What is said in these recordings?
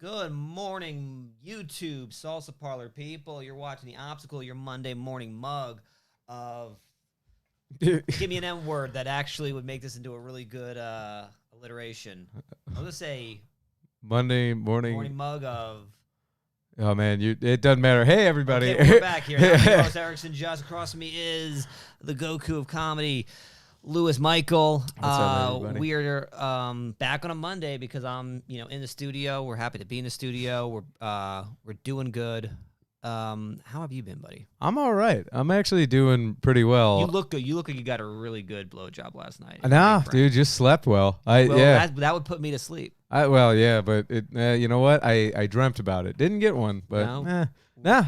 Good morning, YouTube, Salsa Parlor people. You're watching The Obstacle, your Monday morning mug of... Give me an M word that actually would make this into a really good alliteration. I'll just say... Monday morning mug of... Oh, man, it doesn't matter. Hey, everybody. Okay, well, we're back here. I'm your host, Erickson. Just across from me is the Goku of comedy, Louis Michael. What's up, everybody? We're back on a Monday because I'm, in the studio. We're happy to be in the studio. We're doing good. How have you been, buddy? I'm all right. I'm actually doing pretty well. You look good. You look like you got a really good blowjob last night. Nah, dude, just slept well. That would put me to sleep. But you know what? I dreamt about it. Didn't get one, but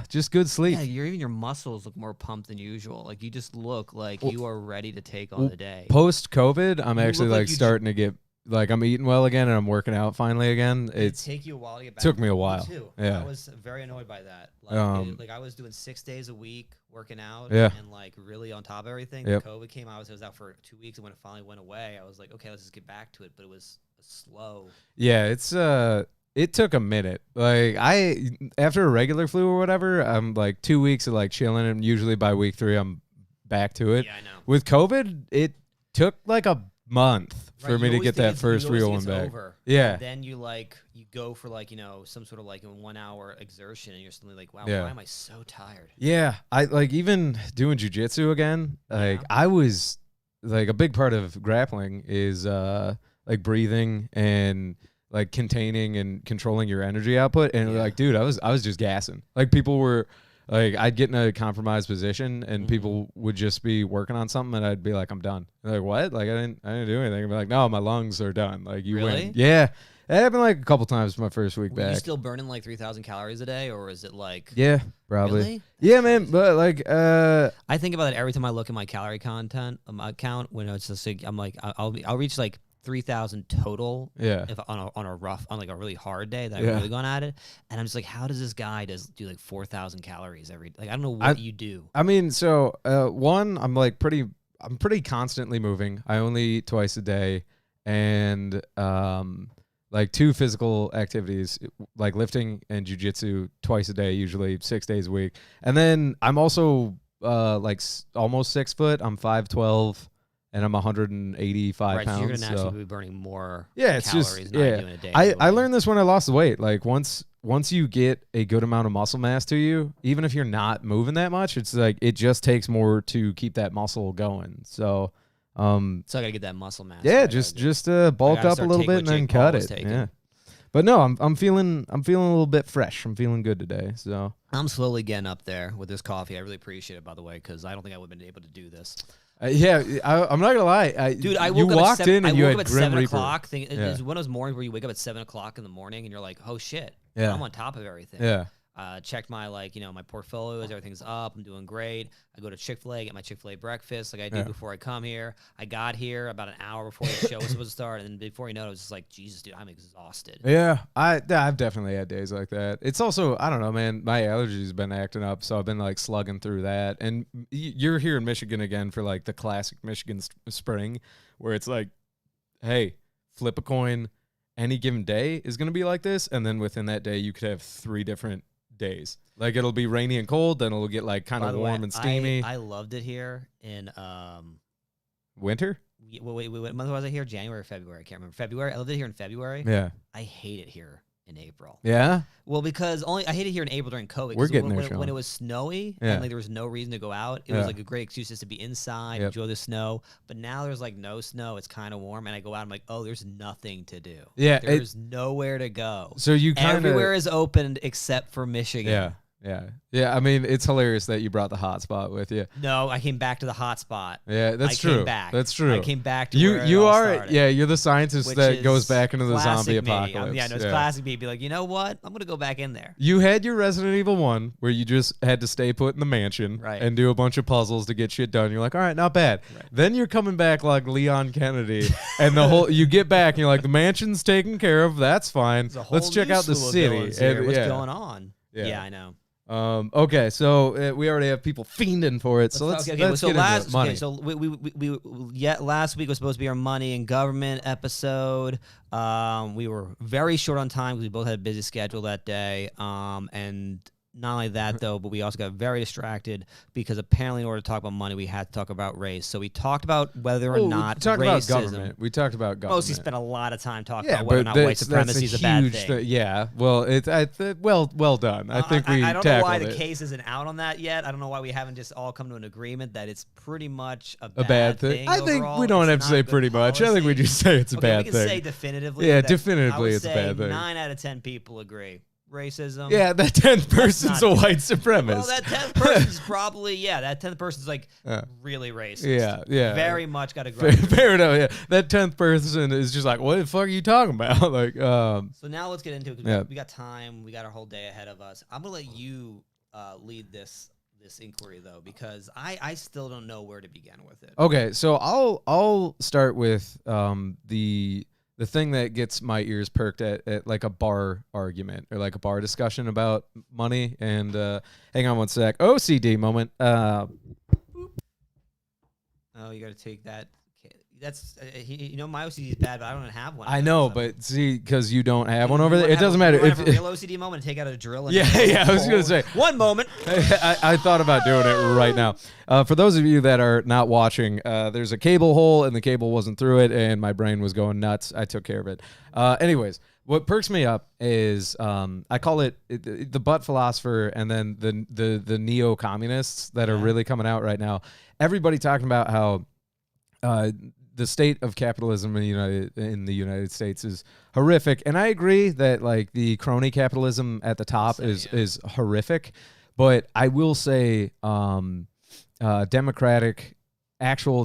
just good sleep. Yeah, even your muscles look more pumped than usual. Like you just look like you are ready to take on the day. Post COVID, I'm actually starting to get I'm eating well again and I'm working out finally again. It take you a while to get back. Took me a while. Me too. Yeah. I was very annoyed by that. I was doing 6 days a week working out and really on top of everything. Yep. COVID came out. I was out for 2 weeks, and when it finally went away, I was like, okay, let's just get back to it. But it was slow. Yeah, it took a minute. After a regular flu or whatever, I'm 2 weeks of chilling, and usually by week 3 I'm back to it. Yeah, I know. With COVID, it took a month for me to get that first real one back. Over. Yeah. And then you go for some sort of 1 hour exertion, and you're suddenly like, wow, yeah. why am I so tired? Yeah, I even doing jujitsu again. I was a big part of grappling is breathing and containing and controlling your energy output. And dude, I was just gassing. People were. I'd get in a compromised position and people would just be working on something and I'd be like, I'm done. And what? I didn't do anything. I'd be like, no, my lungs are done. You really? win. Yeah. It happened a couple times my first week back. Are you still burning 3,000 calories a day, or is it Yeah, probably. Really? Yeah, man. But I think about it every time I look at my calorie count when it's just I'll reach 3,000 total. Yeah. If on a really hard day that I've really gone at it, and I'm just like, how does this guy do 4,000 calories every? I don't know what you do. I mean, so one, I'm pretty constantly moving. I only eat twice a day, and 2 physical activities lifting and jujitsu twice a day, usually 6 days a week. And then I'm also almost 6 foot. I'm 5'12". And I'm 185 right, pounds. So you're gonna naturally be burning more it's calories. Just, yeah. Doing a day I learned this when I lost the weight. Once you get a good amount of muscle mass to you, even if you're not moving that much, it's it just takes more to keep that muscle going. So, I gotta get that muscle mass. Yeah, just bulk up a little bit and then cut it. Yeah. But no, I'm feeling a little bit fresh. I'm feeling good today. So I'm slowly getting up there with this coffee. I really appreciate it, by the way, because I don't think I would have been able to do this. I'm not gonna lie, dude. I woke walked in and you had at Grim 7 Reaper. o'clock. It's one of those mornings where you wake up at 7 o'clock in the morning and you're like, oh shit, I'm on top of everything. Yeah. Checked my my portfolios, everything's up, I'm doing great. I go to Chick-fil-A, get my Chick-fil-A breakfast I do before I come here. I got here about an hour before the show was supposed to start, and then before you know it, was just like, Jesus, dude, I'm exhausted. Yeah, I've definitely had days like that. It's also, I don't know, man, my allergies been acting up, so I've been slugging through that. And you're here in Michigan again for the classic Michigan spring, where it's hey, flip a coin, any given day is going to be like this, and then within that day you could have 3 different days. It'll be rainy and cold, then it'll get kind of warm and steamy. I loved it here in winter. Wait, what month was I here? January or February? I can't remember. February. I lived it here in February. Yeah. I hate it here in April. Yeah. Well, because I hate it here in April during COVID. We're getting there, when it was snowy and there was no reason to go out. It was a great excuse just to be inside, enjoy the snow. But now there's no snow. It's kind of warm, and I go out. I'm like, oh, there's nothing to do. Yeah, there's nowhere to go. So you everywhere is opened except for Michigan. Yeah. Yeah. I mean, it's hilarious that you brought the hotspot with you. No, I came back to the hotspot. Yeah, that's true. Came back. That's true. I came back to you. Where You it all are. started, Yeah, you're the scientist that goes back into the zombie me. apocalypse. It's classic me. Be like, you know what? I'm gonna go back in there. You had your Resident Evil 1 where you just had to stay put in the mansion and do a bunch of puzzles to get shit done. You're like, all right, not bad. Right. Then you're coming back like Leon Kennedy, and you get back and you're like, the mansion's taken care of. That's fine. Let's check out the city. What's going on? Yeah, I know. Okay, so we already have people fiending for it. So let's get into money. Okay, so last week was supposed to be our money and government episode. We were very short on time because we both had a busy schedule that day. And not only that, though, but we also got very distracted because apparently in order to talk about money, we had to talk about race. So we talked about whether or not we talked racism. about government. We talked about government. Mostly spent a lot of time talking about whether or not white supremacy is a bad thing. Yeah, well, well done. I think we I don't know why tackled the it. case isn't out on that yet. I don't know why we haven't just all come to an agreement that it's pretty much a bad thing. I think overall. we don't It's have to say pretty much. I think we just say it's a bad thing. thing. We can say definitively. Yeah, that definitively I would it's a bad thing. 9 out of 10 people agree. Racism. Yeah, that 10th person's a white supremacist. Well, that 10th person's probably, that 10th person's like really racist. Yeah. Very much got a grudge. Fair enough, yeah. That 10th person is just like, what the fuck are you talking about? Like, So now let's get into it because we got time. We got our whole day ahead of us. I'm going to let you lead this inquiry, though, because I still don't know where to begin with it. Okay, so I'll start with the thing that gets my ears perked at like a bar argument or like a bar discussion about money. And hang on one sec. OCD moment. Oh, you got to take that. That's my OCD is bad, but I don't have one. I know, but see, because you don't have one over there, it doesn't matter. matter. If a real OCD moment and take out a drill. And I was gonna say one moment. I thought about doing it right now. For those of you that are not watching, there's a cable hole and the cable wasn't through it, and my brain was going nuts. I took care of it. Anyways, what perks me up is I call it the butt philosopher, and then the neo communists that are really coming out right now. Everybody talking about how the state of capitalism in the United States is horrific, and I agree that like the crony capitalism at the top is horrific, but I will say actual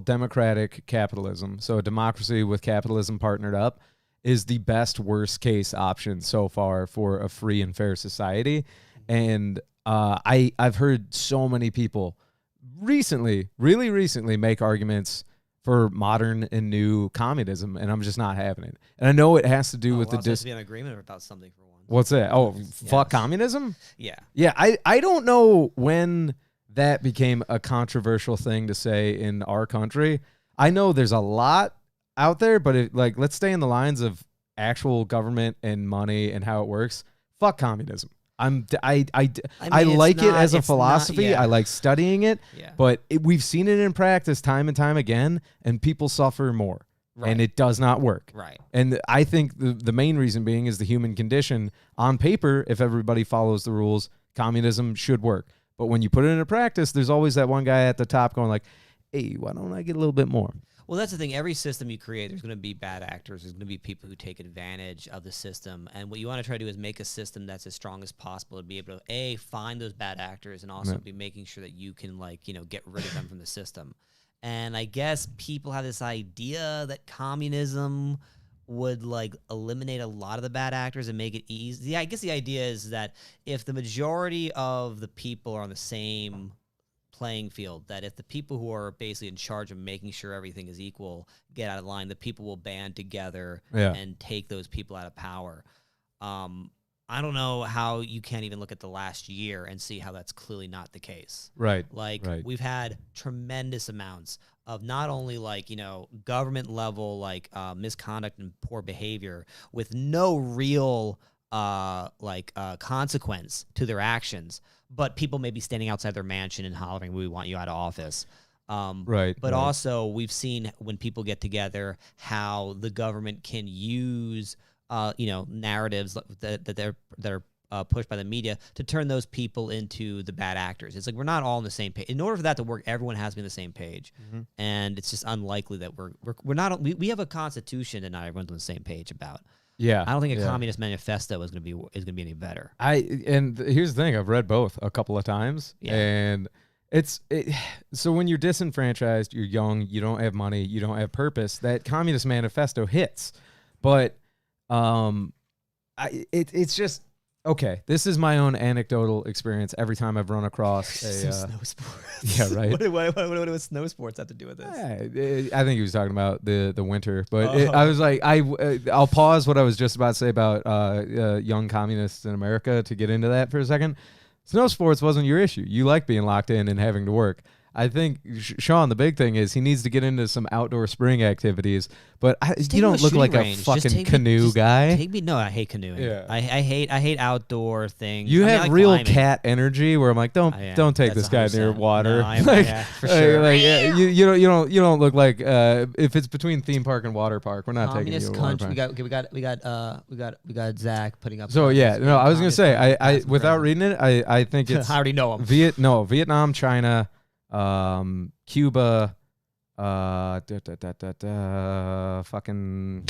democratic capitalism, so a democracy with capitalism partnered up, is the best worst case option so far for a free and fair society. And I've heard so many people really recently make arguments for modern and new communism, and I'm just not having it. And I know it has to do with has to be an agreement about something for once. What's that? Oh, fuck communism? Yeah. Yeah, I don't know when that became a controversial thing to say in our country. I know there's a lot out there, but let's stay in the lines of actual government and money and how it works. Fuck communism. I like it as a philosophy. I like studying it, but we've seen it in practice time and time again, and people suffer more, and it does not work. Right. And I think the main reason being is the human condition. On paper, if everybody follows the rules, communism should work. But when you put it into practice, there's always that one guy at the top going like, hey, why don't I get a little bit more? Well, that's the thing. Every system you create, there's going to be bad actors. There's going to be people who take advantage of the system. And what you want to try to do is make a system that's as strong as possible to be able to, A, find those bad actors and also be making sure that you can, get rid of them from the system. And I guess people have this idea that communism would, eliminate a lot of the bad actors and make it easy. Yeah, I guess the idea is that if the majority of the people are on the same playing field, that if the people who are basically in charge of making sure everything is equal get out of line, the people will band together and take those people out of power. I don't know how you can't even look at the last year and see how that's clearly not the case. Right. We've had tremendous amounts of not only government level misconduct and poor behavior with no real consequence to their actions, but people may be standing outside their mansion and hollering, "We want you out of office." But also we've seen when people get together how the government can use narratives that are pushed by the media to turn those people into the bad actors. It's like we're not all on the same page. In order for that to work, everyone has to be on the same page, and it's just unlikely that we're not. We have a constitution that not everyone's on the same page about. Yeah, I don't think a communist manifesto is going to be any better. Here's the thing: I've read both a couple of times, and so when you're disenfranchised, you're young, you don't have money, you don't have purpose. That communist manifesto hits, but it's just okay. This is my own anecdotal experience. Every time I've run across snow sports, yeah, right. What does snow sports have to do with this? I think he was talking about the winter, but I was like, I'll pause what I was just about to say about young communists in America to get into that for a second. Snow sports wasn't your issue. You like being locked in and having to work. I think, Sean, the big thing is he needs to get into some outdoor spring activities. But you don't look like a fucking canoe guy. No, I hate canoeing. Yeah. I hate outdoor things. You have like real climbing. Cat energy where I'm like, don't take this guy 100%. Near water. No, for sure. You don't look like if it's between theme park and water park, we're not taking you to water park. We got Zach putting up. So yeah, no, I was gonna say I without reading it, I think it's I already know him. Vietnam, China. Cuba, fucking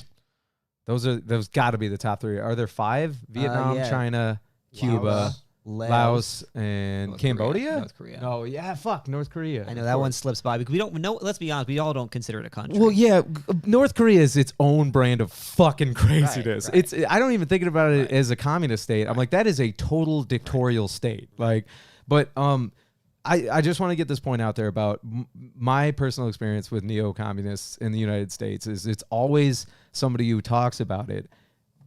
those got to be the top 3. Are there 5? Vietnam, China, Cuba, Laos, and North Cambodia. North Korea. No, yeah, fuck North Korea. I know that one slips by because we don't know. Let's be honest, we all don't consider it a country. Well, yeah, North Korea is its own brand of fucking craziness. Right. I don't even think about it as a communist state. I'm like, that is a total dictatorial state. Like, but I just want to get this point out there about my personal experience with neo-communists in the United States is it's always somebody who talks about it,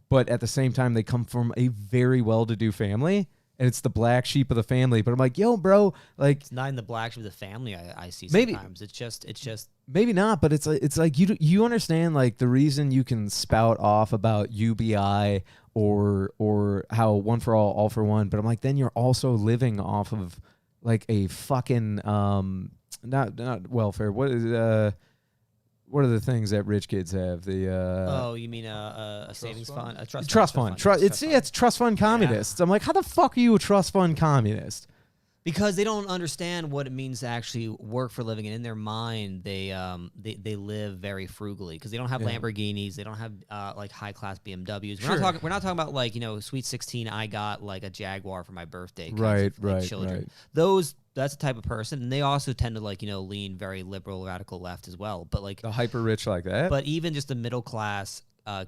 but at the same time, they come from a very well-to-do family, and it's the black sheep of the family. But I'm like, yo, bro, like... It's not in the black sheep of the family I see sometimes. Maybe, it's just... Maybe not, but it's like you understand, like, the reason you can spout off about UBI or how one for all for one, but I'm like, then you're also living off of... like a fucking not welfare. What are the things that rich kids have? The you mean a savings fund, a trust fund. It's trust fund communists. Yeah. I'm like, how the fuck are you a trust fund communist? Because they don't understand what it means to actually work for a living, and in their mind, they live very frugally because they don't have Lamborghinis, they don't have like high class BMWs. We're not talking about like Sweet 16. I got like a Jaguar for my birthday. Right. Children. That's the type of person, and they also tend to like lean very liberal, radical left as well. But like the hyper rich like that. But even just the middle class.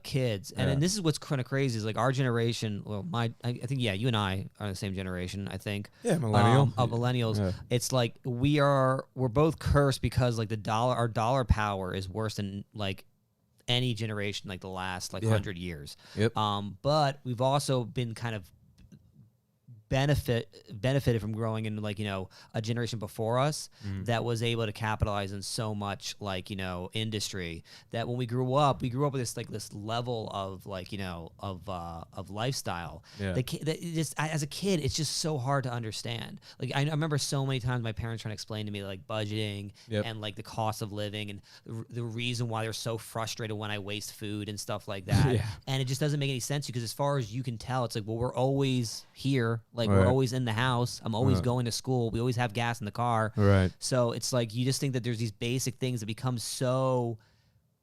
Kids, and then this is what's kind of crazy is like our generation. Well, I think you and I are the same generation. I think millennials. Yeah. It's like we're both cursed because like our dollar power is worse than like any generation like the last 100 years. Yep. But we've also been kind of benefited from growing in like a generation before us that was able to capitalize on so much like industry that when we grew up with this level of like of lifestyle that just as a kid it's just so hard to understand. Like I remember so many times my parents trying to explain to me like budgeting and like the cost of living and the reason why they're so frustrated when I waste food and stuff like that. And it just doesn't make any sense because as far as you can tell it's like, well, we're always here. Like we're always in the house. I'm always going to school. We always have gas in the car. Right. So it's like you just think that there's these basic things that become so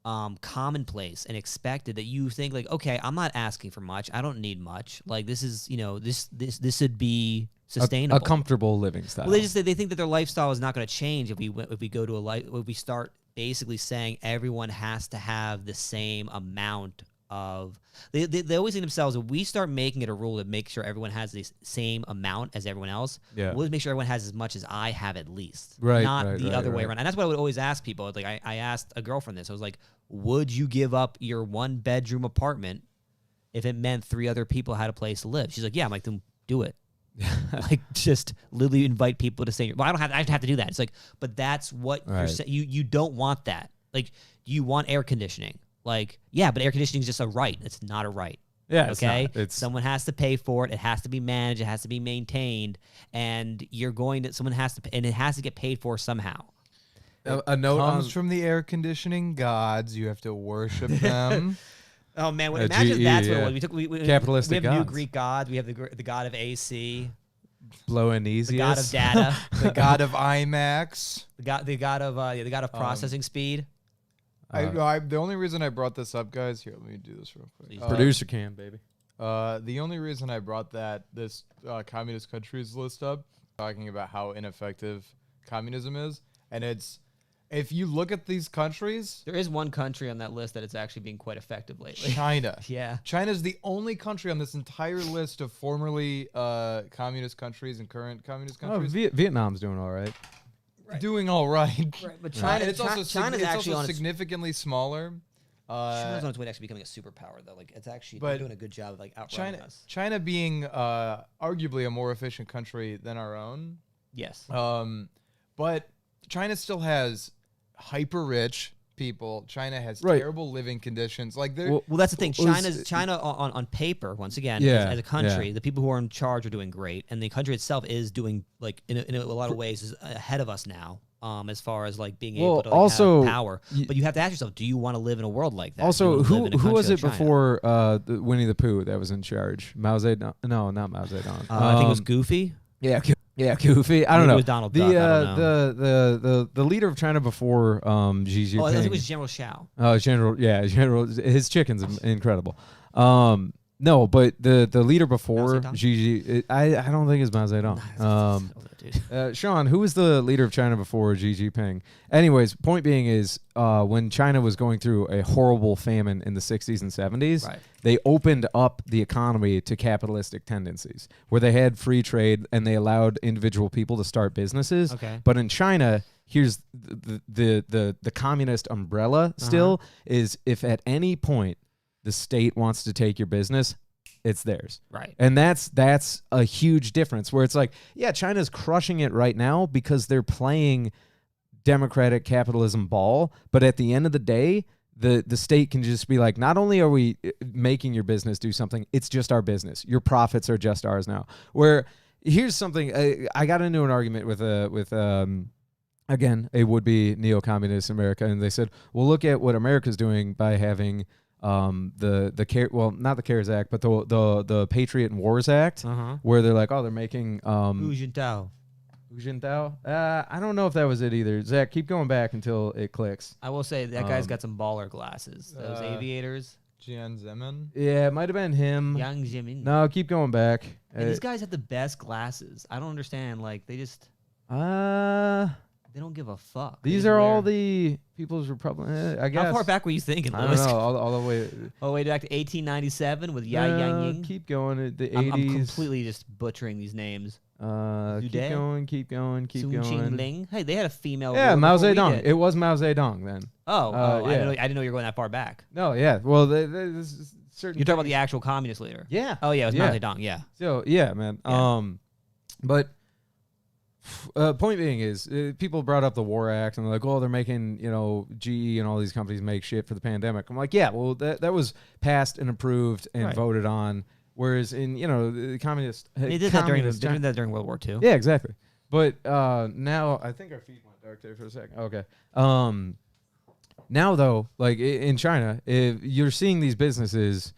commonplace and expected that you think like, okay, I'm not asking for much. I don't need much. Like this is this would be sustainable, a comfortable living style. Well, they think that their lifestyle is not going to change if we go to if we start basically saying everyone has to have the same amount of they always think themselves if we start making it a rule to make sure everyone has the same amount as everyone else, we'll make sure everyone has as much as I have at least. Not the other way around. And that's what I would always ask people. Like I asked a girlfriend this. I was like, would you give up your 1-bedroom apartment if it meant 3 other people had a place to live? She's like, yeah. I'm like, then do it. Like just literally invite people to stay. Well, I have to do that. It's like, but that's what you're saying. You don't want that. Like you want air conditioning. Like, yeah, but air conditioning is just a right. It's not a right. Yeah, okay? It's someone has to pay for it. It has to be managed. It has to be maintained. And someone has to, and it has to get paid for somehow. A note comes from the air conditioning gods. You have to worship them. Oh, man. Imagine that's what it was. We capitalistic we have gods. New Greek gods. We have the god of AC. Bloanesius. The god of data. The god of IMAX. The god of processing speed. The only reason I brought this up, guys, here, let me do this real quick. Producer cam, baby. The only reason I brought this communist countries list up, talking about how ineffective communism is, and if you look at these countries, there is one country on that list that it's actually being quite effective lately. China. Yeah. China's the only country on this entire list of formerly communist countries and current communist countries. Vietnam's doing all right. Doing all right. But China, it's also China's actually significantly smaller. China's on its way to actually becoming a superpower, though. Like, it's actually they're But doing a good job of like outrunning us. China being arguably a more efficient country than our own. Yes. But China still has hyper rich people. China has Right. terrible living conditions. Like they're Well, that's the thing. Well, it's- China on paper, once again, Yeah, as a country, yeah. the people who are in charge are doing great, and the country itself is doing like in a lot of ways is ahead of us now. As far as like being able to like, also, have power, but you have to ask yourself: do you want to live in a world like that? Do you Also, wanna live in a who was country it like China? before Winnie the Pooh that was in charge? Mao Zedong? No, not Mao Zedong. I think it was Goofy. Yeah, Goofy. I don't Maybe know. it was Donald Duck. I don't know. The leader of China before Xi Jinping. Oh, I think it was General Shao. General. His chicken's incredible. No, but the leader before Zedong? Xi, I don't think it's Mao Zedong. Dude. Sean, who was the leader of China before Xi Jinping? Anyways, point being is when China was going through a horrible famine in the 60s and 70s, Right. they opened up the economy to capitalistic tendencies where they had free trade and they allowed individual people to start businesses. Okay. But in China, here's the communist umbrella still is if at any point the state wants to take your business, it's theirs. Right. And that's a huge difference where it's like, yeah, China's crushing it right now because they're playing democratic capitalism ball, but at the end of the day, the state can just be like, not only are we making your business do something, it's just our business. Your profits are just ours now. Where here's something, I got into an argument with again, a would-be neo-communist America, and they said, well, look at what America's doing by having not the CARES Act, but the Patriot and Wars Act, where they're like, oh, they're making Hu Jintao. Hu Jintao? I don't know if that was it either. Zach, keep going back until it clicks. I will say that guy's got some baller glasses. Those aviators. Jian Zemin. Yeah, it might have been him. Yang Jimin. No, keep going back. And these guys have the best glasses. I don't understand. Like they don't give a fuck. They These just are wear- all the People's Republic. I guess. How far back were you thinking, I don't Lewis? know. All the way. Oh, way back to 1897 with Ya Yang Ying. Keep going. The 80s. I'm completely just butchering these names. Keep Zhude? going. Keep going. Keep Sun going. Qingling. Hey, they had a female. Yeah, ruler Mao before we Zedong. did. It was Mao Zedong then. I yeah. didn't know you were going that far back. No, yeah. Well, this is certain. You're talking about things- the actual communist leader. Yeah. Oh yeah, it was Yeah. Mao Zedong. Yeah. So yeah, man. Yeah. But point being is people brought up the War Act and they're like, oh, they're making GE and all these companies make shit for the pandemic. I'm like, yeah, well that was passed and approved and Right. voted on. Whereas in the communist, They did that during communist they did that during World War II. Yeah, exactly. But now I think our feed went dark there for a second. Okay. Now though, like in China, if you're seeing these businesses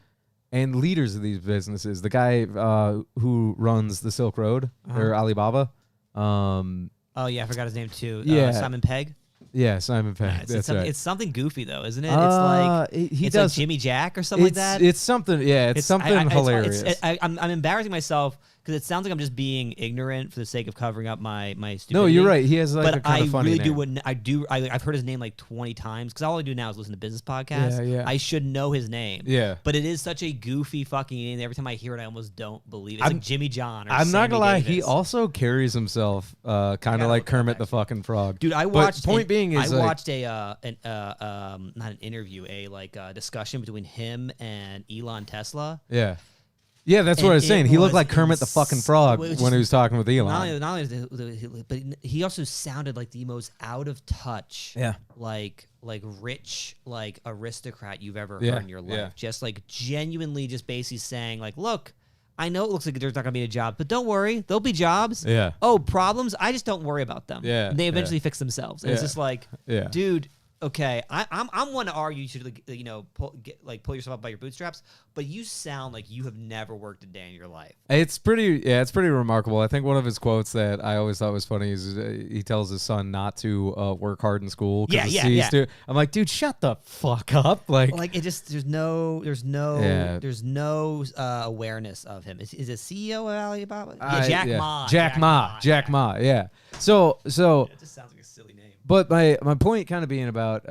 and leaders of these businesses, the guy who runs the Silk Road or Alibaba. Oh yeah, I forgot his name too. Yeah. Simon Pegg. Yeah, Simon Pegg. It's, That's right. it's something goofy though, isn't it? It's like he it's does like Jimmy Jack or something like that. It's something. Yeah, it's something hilarious. I'm embarrassing myself because it sounds like I'm just being ignorant for the sake of covering up my stupidity. No, you're right. He has like But a kind I of funny really name. do. I've heard his name like 20 times because all I do now is listen to business podcasts. Yeah, yeah. I should know his name. Yeah. But it is such a goofy fucking name. Every time I hear it, I almost don't believe it. It's I'm- like Jimmy John. Or I'm not gonna Sammy lie. He Davis. also carries himself kind of gotta like look it up, Kermit the fucking Frog. Dude, I But watched. point being is I like, watched not an interview, a discussion between him and Elon Tesla. Yeah. Yeah, that's what And I was saying. it He looked was like Kermit the fucking Frog it was when he was talking with Elon. Not only but he also sounded like the most out of touch, Yeah. like rich, like aristocrat you've ever Yeah, heard in your life. yeah. Just like genuinely, just basically saying like, look, I know it looks like there's not gonna be a job, but don't worry, there'll be jobs. Yeah. Oh, problems? I just don't worry about them. Yeah, They yeah. eventually fix themselves. And it's Yeah. just like, Yeah. dude. Okay, I'm one to argue you should pull yourself up by your bootstraps, but you sound like you have never worked a day in your life. It's pretty remarkable. I think one of his quotes that I always thought was funny is he tells his son not to work hard in school. Yeah, yeah, C's yeah. do. I'm like, dude, shut the fuck up. Like Like it just there's no awareness of him. Is it CEO of Alibaba? Yeah, Jack Ma. Jack Ma. Yeah. So It just sounds like a silly name. But my point kind of being about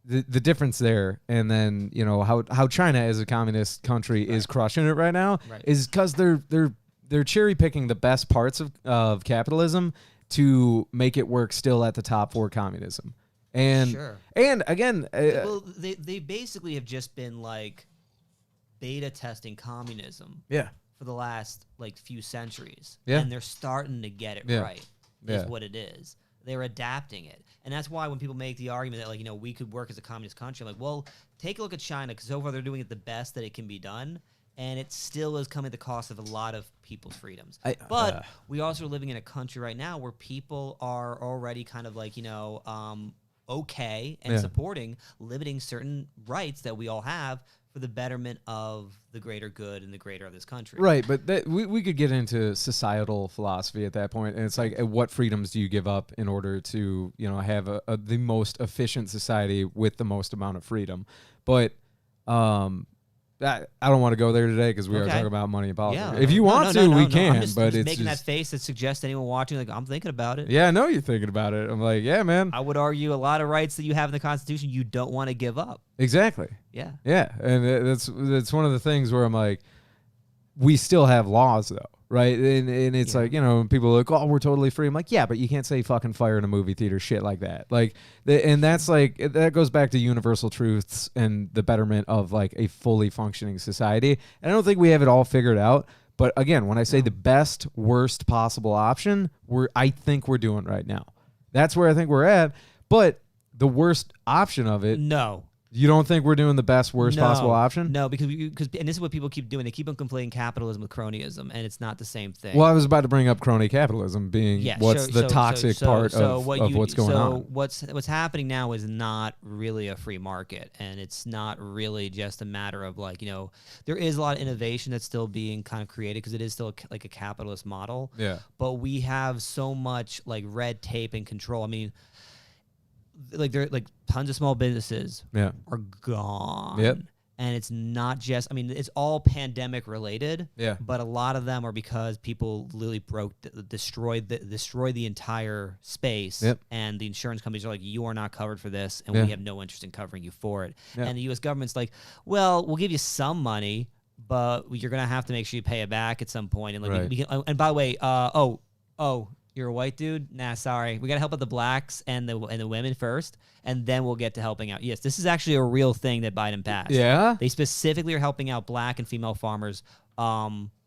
the difference there, and then how China as a communist country is crushing it right now Right. is because they're cherry picking the best parts of capitalism to make it work still at the top for communism. And Sure. and again, Well, they basically have just been like beta testing communism yeah, for the last like few centuries. Yeah. And they're starting to get it Yeah. right. Yeah. Is what it is. They're adapting it. And that's why when people make the argument that like, we could work as a communist country, I'm like, well, take a look at China because so far they're doing it the best that it can be done. And it still is coming at the cost of a lot of people's freedoms. But we also are living in a country right now where people are already kind of like, okay and supporting limiting certain rights that we all have for the betterment of the greater good and the greater of this country. Right, but we could get into societal philosophy at that point, and it's like, what freedoms do you give up in order to, have the most efficient society with the most amount of freedom? But I don't want to go there today because we are talking about money and politics. If you want to, we can. I'm just but it's making that face that suggests anyone watching, like, I'm thinking about it. Yeah, I know you're thinking about it. I'm like, yeah, man. I would argue a lot of rights that you have in the Constitution you don't want to give up. Exactly. Yeah. Yeah, and that's one of the things where I'm like, we still have laws though, right? And it's like, people are like, oh, we're totally free. I'm like, yeah, but you can't say fucking fire in a movie theater, shit like that. Like, and that's like, that goes back to universal truths and the betterment of like a fully functioning society. And I don't think we have it all figured out. But again, when I say the best, worst possible option, I think we're doing right now. That's where I think we're at. But the worst option of it, no. You don't think we're doing the best, worst possible option? No, because and this is what people keep doing. They keep on conflating capitalism with cronyism, and it's not the same thing. Well, I was about to bring up crony capitalism being the toxic part of what's going on. So what's happening now is not really a free market, and it's not really just a matter of like, there is a lot of innovation that's still being kind of created because it is still like a capitalist model. Yeah. But we have so much like red tape and control. I mean, like there like tons of small businesses are gone. Yep. And it's not just, it's all pandemic related. Yeah. But a lot of them are because people literally destroyed the entire space. Yep. And the insurance companies are like, you are not covered for this, and Yeah. we have no interest in covering you for it. Yeah. And the U.S. government's like, well, we'll give you some money, but you're gonna have to make sure you pay it back at some point. And like, Right. we can. And by the way, you're a white dude? Nah, sorry. We got to help out the blacks and the women first, and then we'll get to helping out. Yes, this is actually a real thing that Biden passed. Yeah? They specifically are helping out black and female farmers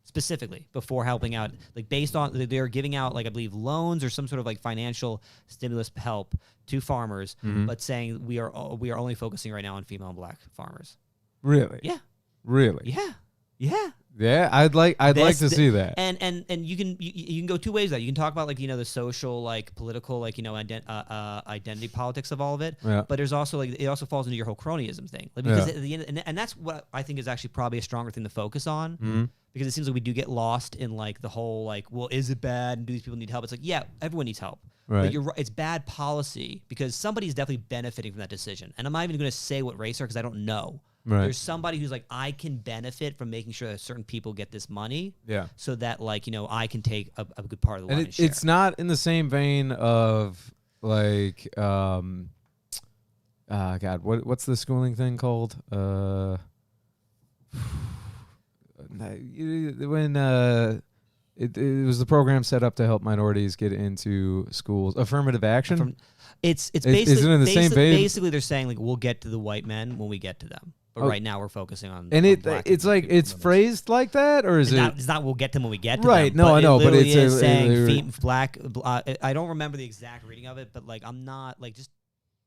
specifically before helping out, like based on, they're giving out, like I believe, loans or some sort of like financial stimulus help to farmers, but saying we are only focusing right now on female and black farmers. Really? Yeah. Really? Yeah. Yeah. Yeah, I'd like to see that. And you can go two ways. That you can talk about like the social, like political, like identity politics of all of it. Yeah. But there's also like it also falls into your whole cronyism thing, like, because at the end, and that's what I think is actually probably a stronger thing to focus on, because it seems like we do get lost in like the whole like, well, is it bad and do these people need help? It's like, yeah, everyone needs help. Right. But you're right, it's bad policy because somebody's definitely benefiting from that decision, and I'm not even going to say what race are because I don't know. Right. There's somebody who's like, I can benefit from making sure that certain people get this money. Yeah. So that like, I can take a good part of the And lion's share. it's not in the same vein of like God, what's the schooling thing called? When it was the program set up to help minorities get into schools. Affirmative action. It's basically, is it in the same vein? Basically, they're saying like we'll get to the white men when we get to them. But right now we're focusing on. And on black it's like it's phrased like that, or is it? It's not we'll get them when we get to right, them. No, I know, but it's saying black. I don't remember the exact reading of it, but like I'm not like just.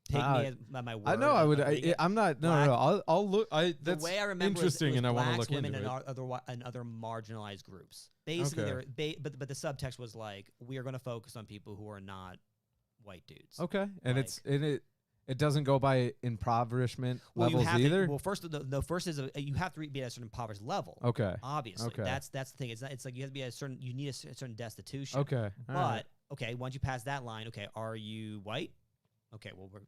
Take me at my word. I know. I would. I'm not. No. I'll look. That's the way I remember interesting, was and I want to blacks, look women, into it. and other marginalized groups. Basically, but the subtext was like, we are going to focus on people who are not white dudes. Okay, and like, it doesn't go by impoverishment levels either. First the first is you have to be at a certain impoverished level. Okay, obviously, okay. That's the thing. It's like you have to be at a certain. You need a certain destitution. Okay, but okay, once you pass that line, okay, are you white? Okay, well, we're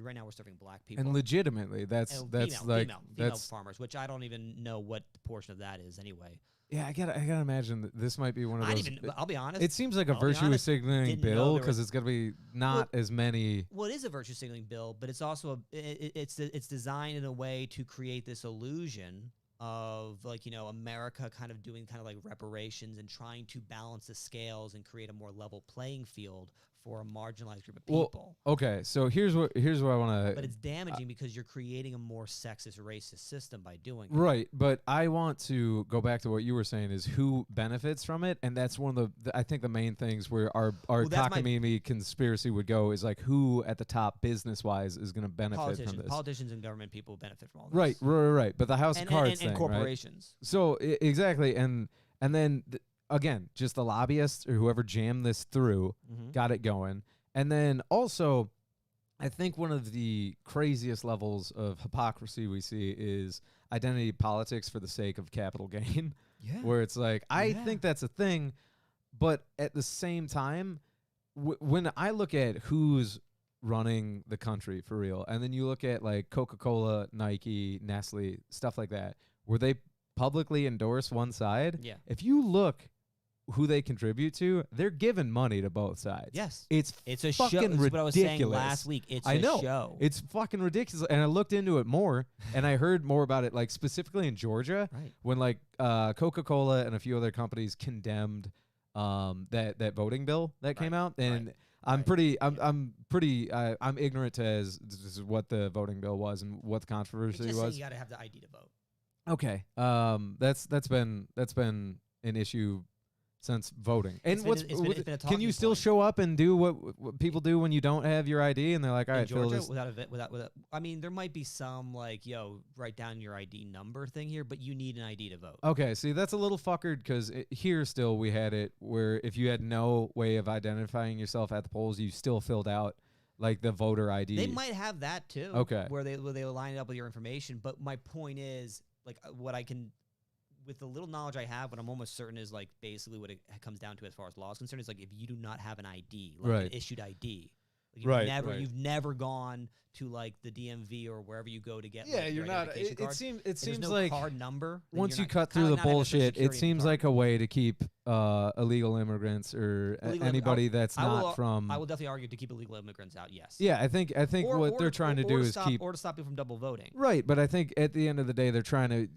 right now we're serving black people. And legitimately, that's female farmers, which I don't even know what portion of that is anyway. Yeah, I gotta imagine that this might be one of those. I'll be honest. It seems like a virtue signaling bill because it's gonna be not as many. Well, it is a virtue signaling bill, but it's also it's designed in a way to create this illusion of like America kind of doing kind of like reparations and trying to balance the scales and create a more level playing field for a marginalized group of Well, people. Okay, so here's what I want But to. it's damaging because you're creating a more sexist, racist system by doing it. Right, but I want to go back to what you were saying is who benefits from it, and that's one of the I think the main things where our that's my- cockamamie conspiracy would go is like who at the top business wise is going to benefit from this. Politicians and government people benefit from all this. Right. But the House of Cards and thing, right? corporations. So exactly, and then again, just the lobbyists or whoever jammed this through got it going, and then also, I think one of the craziest levels of hypocrisy we see is identity politics for the sake of capital gain. Yeah. Where it's like I think that's a thing, but at the same time, when I look at who's running the country for real, and then you look at like Coca-Cola, Nike, Nestle, stuff like that, where they publicly endorse one side. Yeah. If you look who they contribute to, they're giving money to both sides. Yes. It's a fucking show. That's ridiculous. what I was saying last week. It's I know. a show. It's fucking ridiculous. And I looked into it more, and I heard more about it, like specifically in Georgia, Right. when like Coca-Cola and a few other companies condemned that voting bill that came out, and I'm ignorant to as what the voting bill was and what the It's controversy just was. saying you got to have the ID to vote. Okay. That's been an issue since voting. And It's been a can talking you still point. show up and do what people do when you don't have your ID and they're like, all In right, fill Georgia, this. without, I mean, there might be some like, write down your ID number thing here, but you need an ID to vote. Okay, see, that's a little fuckered because here still we had it where if you had no way of identifying yourself at the polls, you still filled out like the voter ID. They might have that too. Okay. Where they line it up with your information. But my point is, like, what I can, with the little knowledge I have, what I'm almost certain is like basically what it comes down to as far as law is concerned is like if you do not have an ID, like Right. an issued ID, like Right. you've never gone to like the DMV or wherever you go to get. Yeah, like, you're your not. identification card, It and there's seems no like card number. then once you're you not- cut kinda through the not having Social bullshit, it Security seems card. like a way to keep illegal immigrants or Illegal anybody that's I will- not from. I will definitely argue to keep illegal immigrants out. Yes. Yeah, I think what they're trying to do is stop, keep or to stop people from double voting. right. But I think at the end of the day, they're trying to.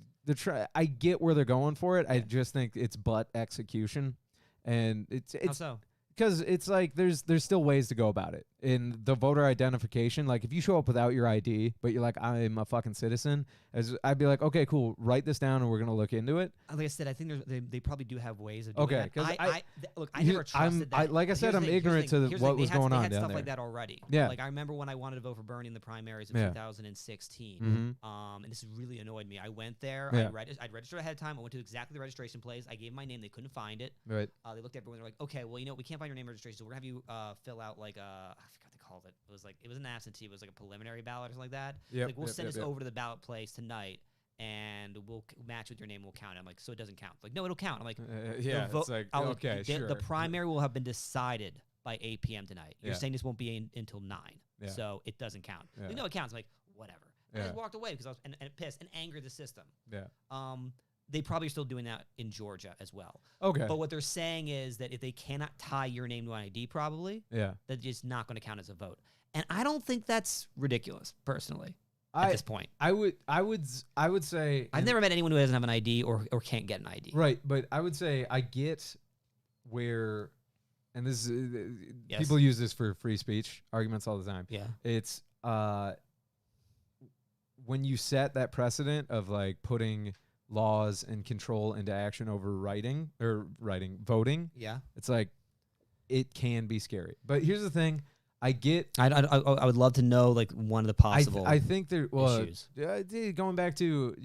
I get where they're going for it. I just think it's butt execution, and it's How so? because it's like there's still ways to go about it. In the voter identification, like if you show up without your ID, but you're like I'm a fucking citizen, I'd be like, okay, cool, write this down and we're gonna look into it. Like I said, I think they probably do have ways of doing Okay, that. 'cause Look, I here- never trusted that. like I Here's said, the I'm thing, here's the ignorant thing, to here's the what thing, was they had- going they on had down stuff there. like that already. Yeah. Like I remember when I wanted to vote for Bernie in the primaries of Yeah. 2016. Mhm. And this really annoyed me. I went there. Yeah. I'd registered ahead of time. I went to exactly the registration place. I gave my name. They couldn't find it. Right. They looked at everyone. They're like, okay, well, we can't find your name registration, so we're gonna have you fill out like I forgot what they called it. It was an absentee. It was like a preliminary ballot or something like that. Yep, Like we'll yep, send yep, this yep. over to the ballot place tonight, and we'll match with your name. We'll count it. I'm like, so it doesn't count. Like, no, it'll count. I'm like, Yeah, the it's like okay, the, sure. The primary will have been decided by 8 p.m. tonight. You're Yeah. saying this won't be until 9, Yeah. so it doesn't count. Yeah. Like, no, it counts. I'm like, whatever. I Yeah. just walked away because I was and pissed and angered the system. Yeah. They probably are still doing that in Georgia as well. Okay. But what they're saying is that if they cannot tie your name to an ID, probably Yeah. that it's not going to count as a vote. And I don't think that's ridiculous, personally. I- At this point, I would say I've never met anyone who doesn't have an ID or can't get an ID. right, but I would say I get where, and this is, Yes. people use this for free speech arguments all the time. Yeah. It's when you set that precedent of like putting laws and control into action over voting, Yeah. it's like it can be scary. But here's the thing. I get. I would love to know like one of the possible I think there. Well, issues. going back to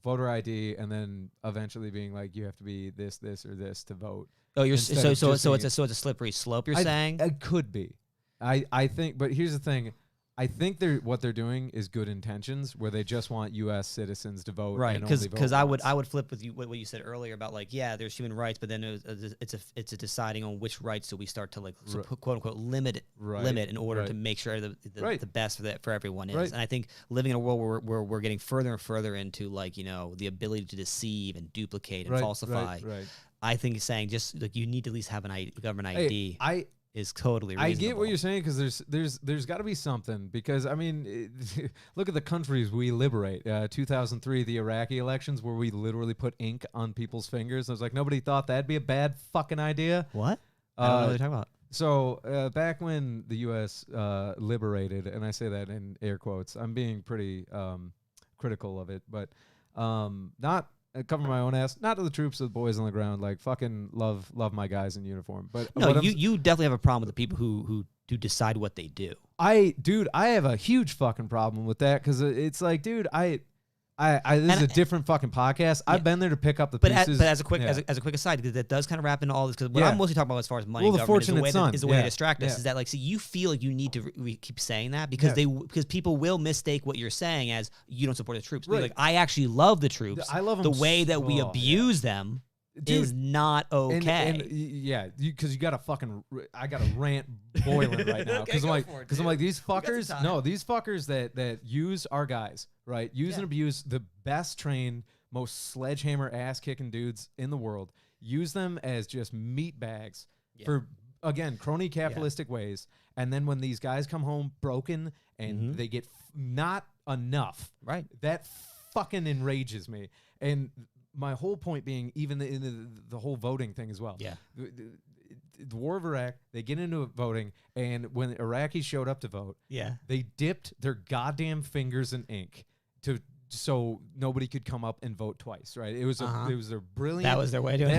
voter ID, and then eventually being like you have to be this, or this to vote. Oh, you're instead so of just being it's a slippery slope. You're I- saying It could be. I think, but here's the thing. I think what they're doing is good intentions, where they just want U.S. citizens to vote. right? and only vote Because I once. would flip with you what you said earlier about like there's human rights, but then it's a deciding on which rights do we start to like quote unquote limit in order to make sure the best for everyone is. Right. And I think living in a world where we're getting further and further into like the ability to deceive and duplicate and falsify. Right. I think saying just like you need to at least have a government Hey, ID. Is totally I reasonable. get what you're saying because there's got to be something because I mean look at the countries we liberate. 2003, the Iraqi elections where we literally put ink on people's fingers. I was like, nobody thought that'd be a bad fucking idea. What? I don't know what you're talking about. So back when the U.S. Liberated, and I say that in air quotes, I'm being pretty critical of it, but not cover my own ass. Not to the troops, of the boys on the ground. Like fucking love my guys in uniform. But No, what you definitely have a problem with the people who decide what they do. I have a huge fucking problem with that because it's like, dude, this is a different fucking podcast. I've been there to pick up the pieces. But as a quick aside, because that does kind of wrap into all this. Because what I'm mostly talking about as far as money, well, and the government fortunate is the way to distract us. Is that like, see, you feel like you need to keep saying that because because people will mistake what you're saying as you don't support the troops. Right. Like, I actually love the troops. I love them. The way that we abuse them. Dude, is not okay. And because you got a fucking, I got a rant boiling right now because I'm like these fuckers. No, these fuckers that use our guys, right? Use and abuse the best trained, most sledgehammer ass kicking dudes in the world. Use them as just meat bags for again crony capitalistic ways. And then when these guys come home broken and they get not enough, right? That fucking enrages me. And my whole point being, even in the whole voting thing as well. Yeah. The war of Iraq, they get into voting, and when Iraqis showed up to vote, they dipped their goddamn fingers in ink so nobody could come up and vote twice, right? It was their brilliant. That was their way to do it.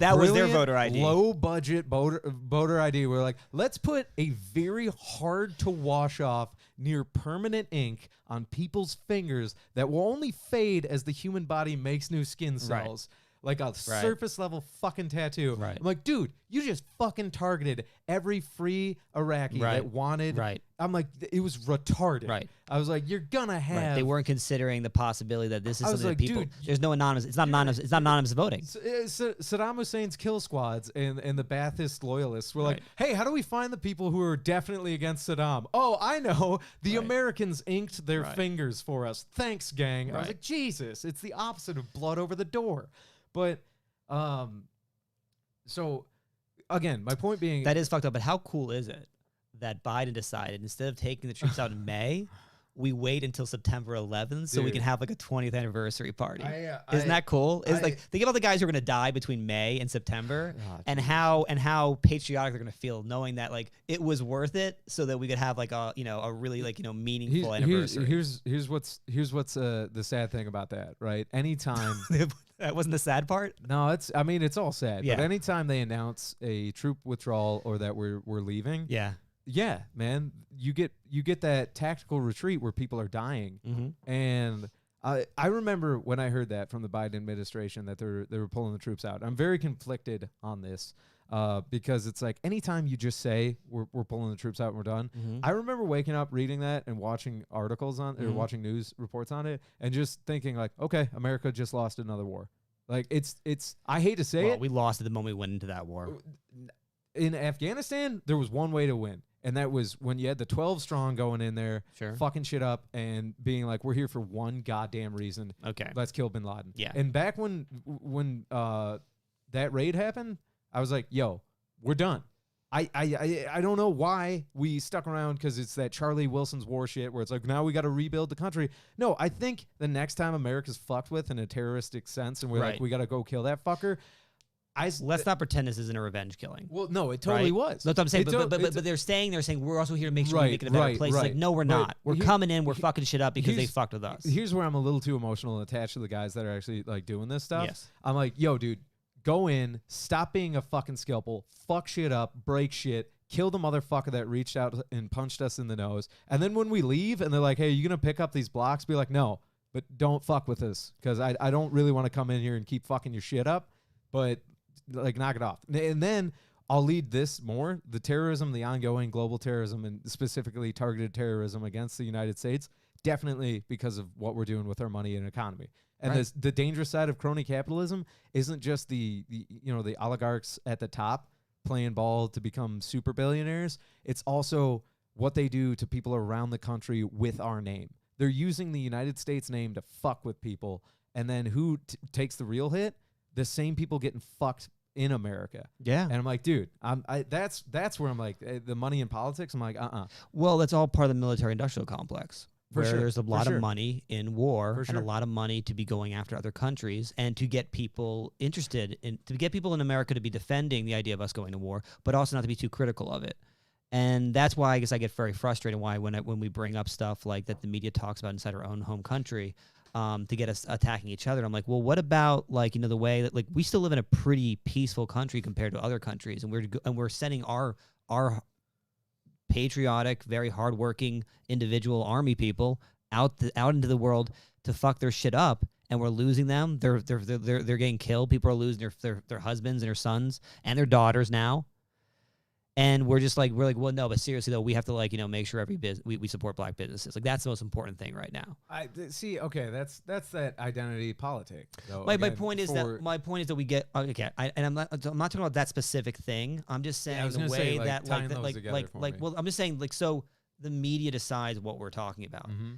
That was their voter ID. Low budget voter ID. We're like, let's put a very hard to wash off, near permanent ink on people's fingers that will only fade as the human body makes new skin cells. Like a surface level fucking tattoo. Right. I'm like, dude, you just fucking targeted every free Iraqi that wanted. Right. I'm like, it was retarded. Right. I was like, you're gonna have. Right. They weren't considering the possibility that this is something that people. Dude, there's no anonymous. It's not anonymous. It's not anonymous voting. Saddam Hussein's kill squads and the Ba'athist loyalists were like, hey, how do we find the people who are definitely against Saddam? Oh, I know. The Americans inked their fingers for us. Thanks, gang. I was like, Jesus, it's the opposite of blood over the door. But, so, again, my point being... That is fucked up, but how cool is it that Biden decided, instead of taking the troops out in May, we wait until September 11th so we can have like a 20th anniversary party? Isn't that cool? It's like, think about the guys who are going to die between May and September and how patriotic they're going to feel knowing that like it was worth it so that we could have like a really like meaningful anniversary. Here's what's the sad thing about that, right? Anytime... That wasn't the sad part? No, it's all sad. Yeah. But anytime they announce a troop withdrawal or that we're leaving, yeah, man, you get that tactical retreat where people are dying. And I remember when I heard that from the Biden administration that they were pulling the troops out. I'm very conflicted on this because it's like anytime you just say we're pulling the troops out and we're done. I remember waking up, reading that, and watching articles on or watching news reports on it, and just thinking like, okay, America just lost another war. Like it's I hate to say it, we lost at the moment we went into that war. In Afghanistan, there was one way to win. And that was when you had the 12 strong going in there, fucking shit up and being like, we're here for one goddamn reason. Okay. Let's kill bin Laden. Yeah. And back when that raid happened, I was like, yo, we're done. I don't know why we stuck around because it's that Charlie Wilson's war shit where it's like, now we got to rebuild the country. No, I think the next time America's fucked with in a terroristic sense and we're like, we got to go kill that fucker. Let's not pretend this isn't a revenge killing. Well, no, it totally was. That's what I'm saying. But they're saying we're also here to make sure we make it a better place. It's like, no, we're not. We're coming in. We're fucking shit up because they fucked with us. Here's where I'm a little too emotional and attached to the guys that are actually like doing this stuff. Yes. I'm like, yo, dude, go in, stop being a fucking scalpel, fuck shit up, break shit, kill the motherfucker that reached out and punched us in the nose. And then when we leave and they're like, hey, you gonna pick up these blocks? Be like, no, but don't fuck with us because I don't really want to come in here and keep fucking your shit up. But like, knock it off. And then I'll lead this more. The terrorism, the ongoing global terrorism, and specifically targeted terrorism against the United States, definitely because of what we're doing with our money and economy. And the dangerous side of crony capitalism isn't just the oligarchs at the top playing ball to become super billionaires. It's also what they do to people around the country with our name. They're using the United States name to fuck with people. And then who takes the real hit? The same people getting fucked in America. Yeah. And I'm like, dude, that's where I'm like, the money in politics, I'm like, Well, that's all part of the military industrial complex. For where sure, there's a for lot sure. of money in war For and a sure. lot of money to be going after other countries and to get people interested in to get people in America to be defending the idea of us going to war, but also not to be too critical of it. And that's why I guess I get very frustrated why when we bring up stuff like that the media talks about inside our own home country, to get us attacking each other. I'm like, well, what about like the way that like we still live in a pretty peaceful country compared to other countries, and we're sending our patriotic, very hardworking individual army people out into the world to fuck their shit up, and we're losing them. They're getting killed. People are losing their husbands and their sons and their daughters now. And we're like, well, no, but seriously though, we have to make sure we support black businesses. Like that's the most important thing right now. See. Okay, that's that identity politic. Though, My again, point is that we get okay. I'm not talking about that specific thing. I'm just saying I was the gonna way say, that tying those together for me. well, I'm just saying so the media decides what we're talking about. Mm-hmm.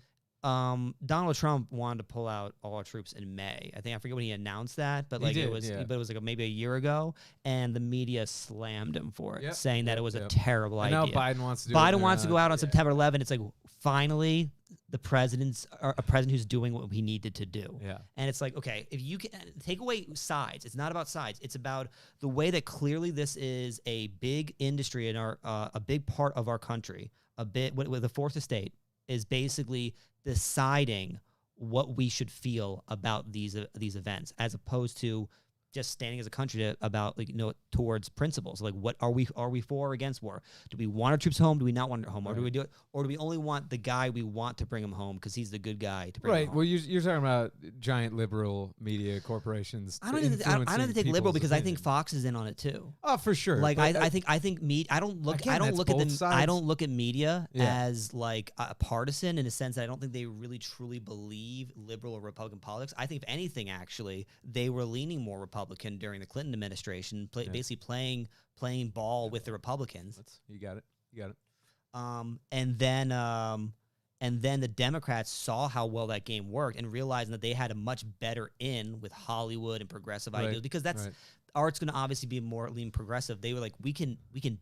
Donald Trump wanted to pull out all our troops in May. I forget when he announced that, but He it did, was yeah. but it was like maybe a year ago, and the media slammed him for it, Yep, saying that yep, it was a yep. terrible And idea. now Biden wants to do Biden it. wants to go out on Yeah. September 11th. It's like finally the president's a president who's doing what he needed to do. Yeah. And it's like, okay, if you can take away sides, it's not about sides. It's about the way that clearly this is a big industry in our a big part of our country. A bit with the fourth estate is basically deciding what we should feel about these events, as opposed to just standing as a country about towards principles. Like, what are we for or against war? Do we want our troops home? Do we not want them home? Or do we do it? Or do we only want the guy we want to bring him home because he's the good guy to bring him Right. home? Well, you're talking about giant liberal media corporations. I don't even think influencing take liberal people's because I think opinion. Fox is in on it too. Oh, for sure. Like but I think I don't look Again, I don't that's look at both I sides. don't look at media Yeah. as like a partisan in a sense that I don't think they really truly believe liberal or Republican politics. I think if anything, actually, they were leaning more Republican during the Clinton administration, basically playing ball with the Republicans. You got it. You got it. And then the Democrats saw how well that game worked and realizing that they had a much better in with Hollywood and progressive Right, ideals, because that's right. art's going to obviously be more lean progressive. They were like, we can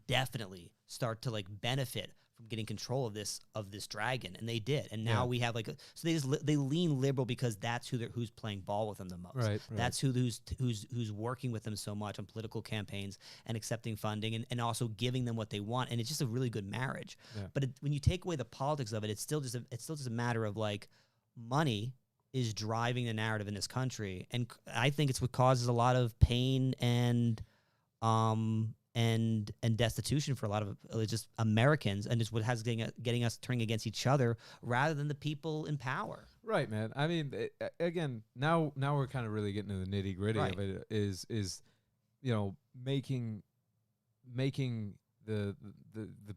definitely start to like benefit from getting control of this dragon, and they did. And now Yeah. we have like so they lean liberal because that's who's playing ball with them the most. Right. That's who's working with them so much on political campaigns and accepting funding and also giving them what they want. And it's just a really good marriage. Yeah. But when you take away the politics of it, it's still just a matter of like money is driving the narrative in this country, and I think it's what causes a lot of pain and destitution for a lot of just Americans, and it's what has getting us turning against each other rather than the people in power. Right, man. I mean, again, now we're kind of really getting to the nitty gritty Right. of it. Is making the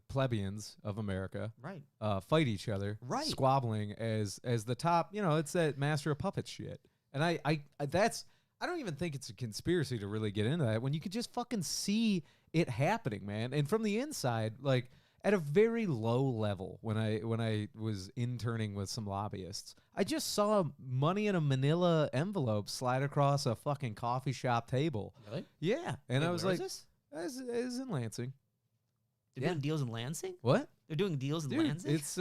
plebeians of America Right. fight each other, Right. squabbling as the top. It's that master of puppets shit. And I don't even think it's a conspiracy to really get into that when you could just fucking see it happening, man. And from the inside, like at a very low level, when I was interning with some lobbyists, I just saw money in a manila envelope slide across a fucking coffee shop table. Really? Yeah. And Wait, I was where like, is this? it's in Lansing. They're Yeah. doing deals in Lansing? What? They're doing deals in Dude, Lansing? it's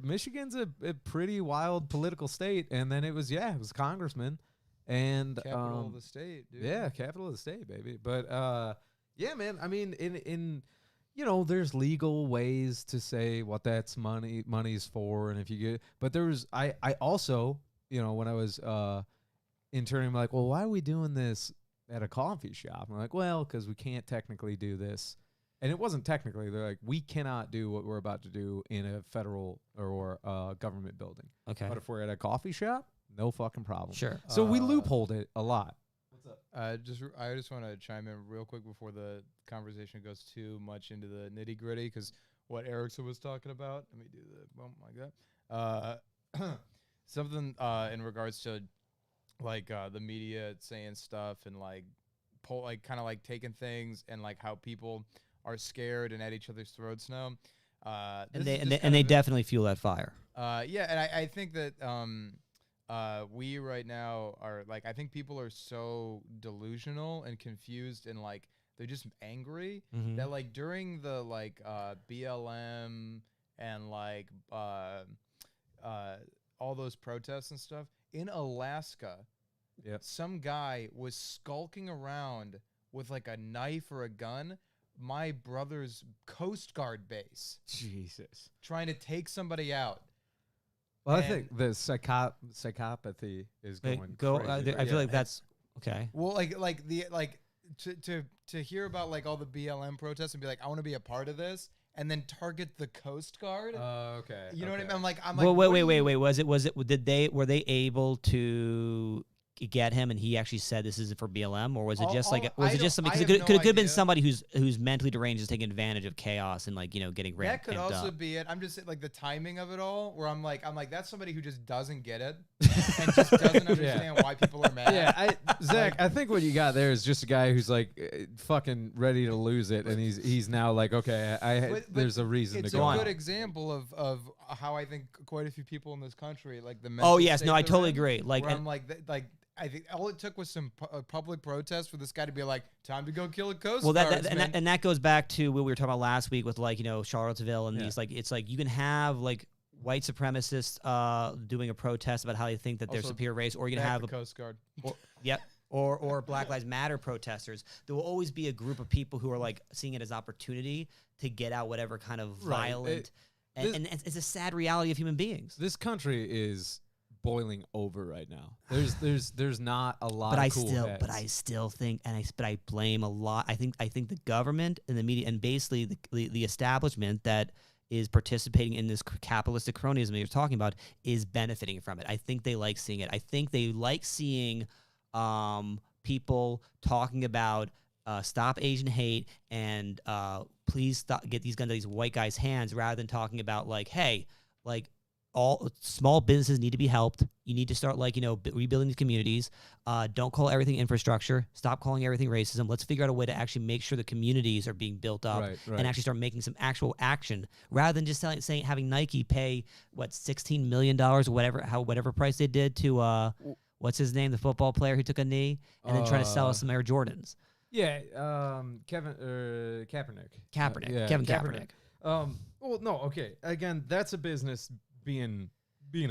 Michigan's a pretty wild political state, and then it was congressman and Capital of the state, dude. yeah, capital of the state, baby. But yeah, man. I mean, in there's legal ways to say what that's money's for, and if you get. But there was I also when I was interning, I'm like, well, why are we doing this at a coffee shop? I'm like, well, because we can't technically do this. And it wasn't technically. They're like, we cannot do what we're about to do in a federal or government building. Okay. But if we're at a coffee shop, no fucking problem. Sure. So we loopholed it a lot. I just want to chime in real quick before the conversation goes too much into the nitty gritty, because what Erickson was talking about. Let me do the bump like that. Something in regards to like the media saying stuff and like kind of like taking things and like how people are scared and at each other's throats now. And they definitely fuel that fire. Yeah, and I think that we right now are like, I think people are so delusional and confused and like they're just angry Mhm. that like during the like BLM and like all those protests and stuff in Alaska. Yep. Some guy was skulking around with like a knife or a gun. My brother's Coast Guard base, Jesus. trying to take somebody out. Well, I And- think the psychopathy is going crazy. I feel like that's okay. Well, to hear about like all the BLM protests and be like, I want to be a part of this, and then target the Coast Guard. Okay. You know what I mean? I'm like, Well, what do wait. you- Were they able to get him and he actually said this isn't for BLM, or was it just like, was I it just don't- something, I because have could no have been idea. somebody who's mentally deranged, is taking advantage of chaos and like, getting That ramped could also up. be it. I'm just like the timing of it all, where I'm like, that's somebody who just doesn't get it and just doesn't understand why people are mad. Yeah, Zach, I think what you got there is just a guy who's like fucking ready to lose it, and he's now like, okay, But there's a reason to It's go a on. good example of how I think quite a few people in this country, like the Oh mental yes, state no, I they're totally in, agree. Like, where and- I'm like I think all it took was some public protest for this guy to be like, time to go kill a Coast well, Guardsman. and that goes back to what we were talking about last week with like Charlottesville and Yeah. these, like, it's like you can have like white supremacists doing a protest about how they think that they're Also, superior race, or you can Back have the Coast Guard. Yep. Or Black Lives Matter protesters. There will always be a group of people who are like seeing it as opportunity to get out whatever kind of Right. violent, and it's a sad reality of human beings. This country is boiling over right now. There's not a lot. But of I cool still, heads. but I still think, but I blame a lot. I think the government and the media and basically the establishment that is participating in this capitalistic cronyism that you're talking about is benefiting from it. I think they like seeing it. I think they like seeing people talking about stop Asian hate and please stop, get these guns out of these white guys' hands, rather than talking about like, hey, like, all small businesses need to be helped. You need to start rebuilding these communities. Don't call everything infrastructure. Stop calling everything racism. Let's figure out a way to actually make sure the communities are being built up Right. and actually start making some actual action, rather than just saying having Nike pay $16 million or whatever price they did to what's his name, the football player who took a knee, and then trying to sell us some Air Jordans. Yeah, Kevin Kaepernick. Kevin Kaepernick. Well, no, okay. Again, that's a business being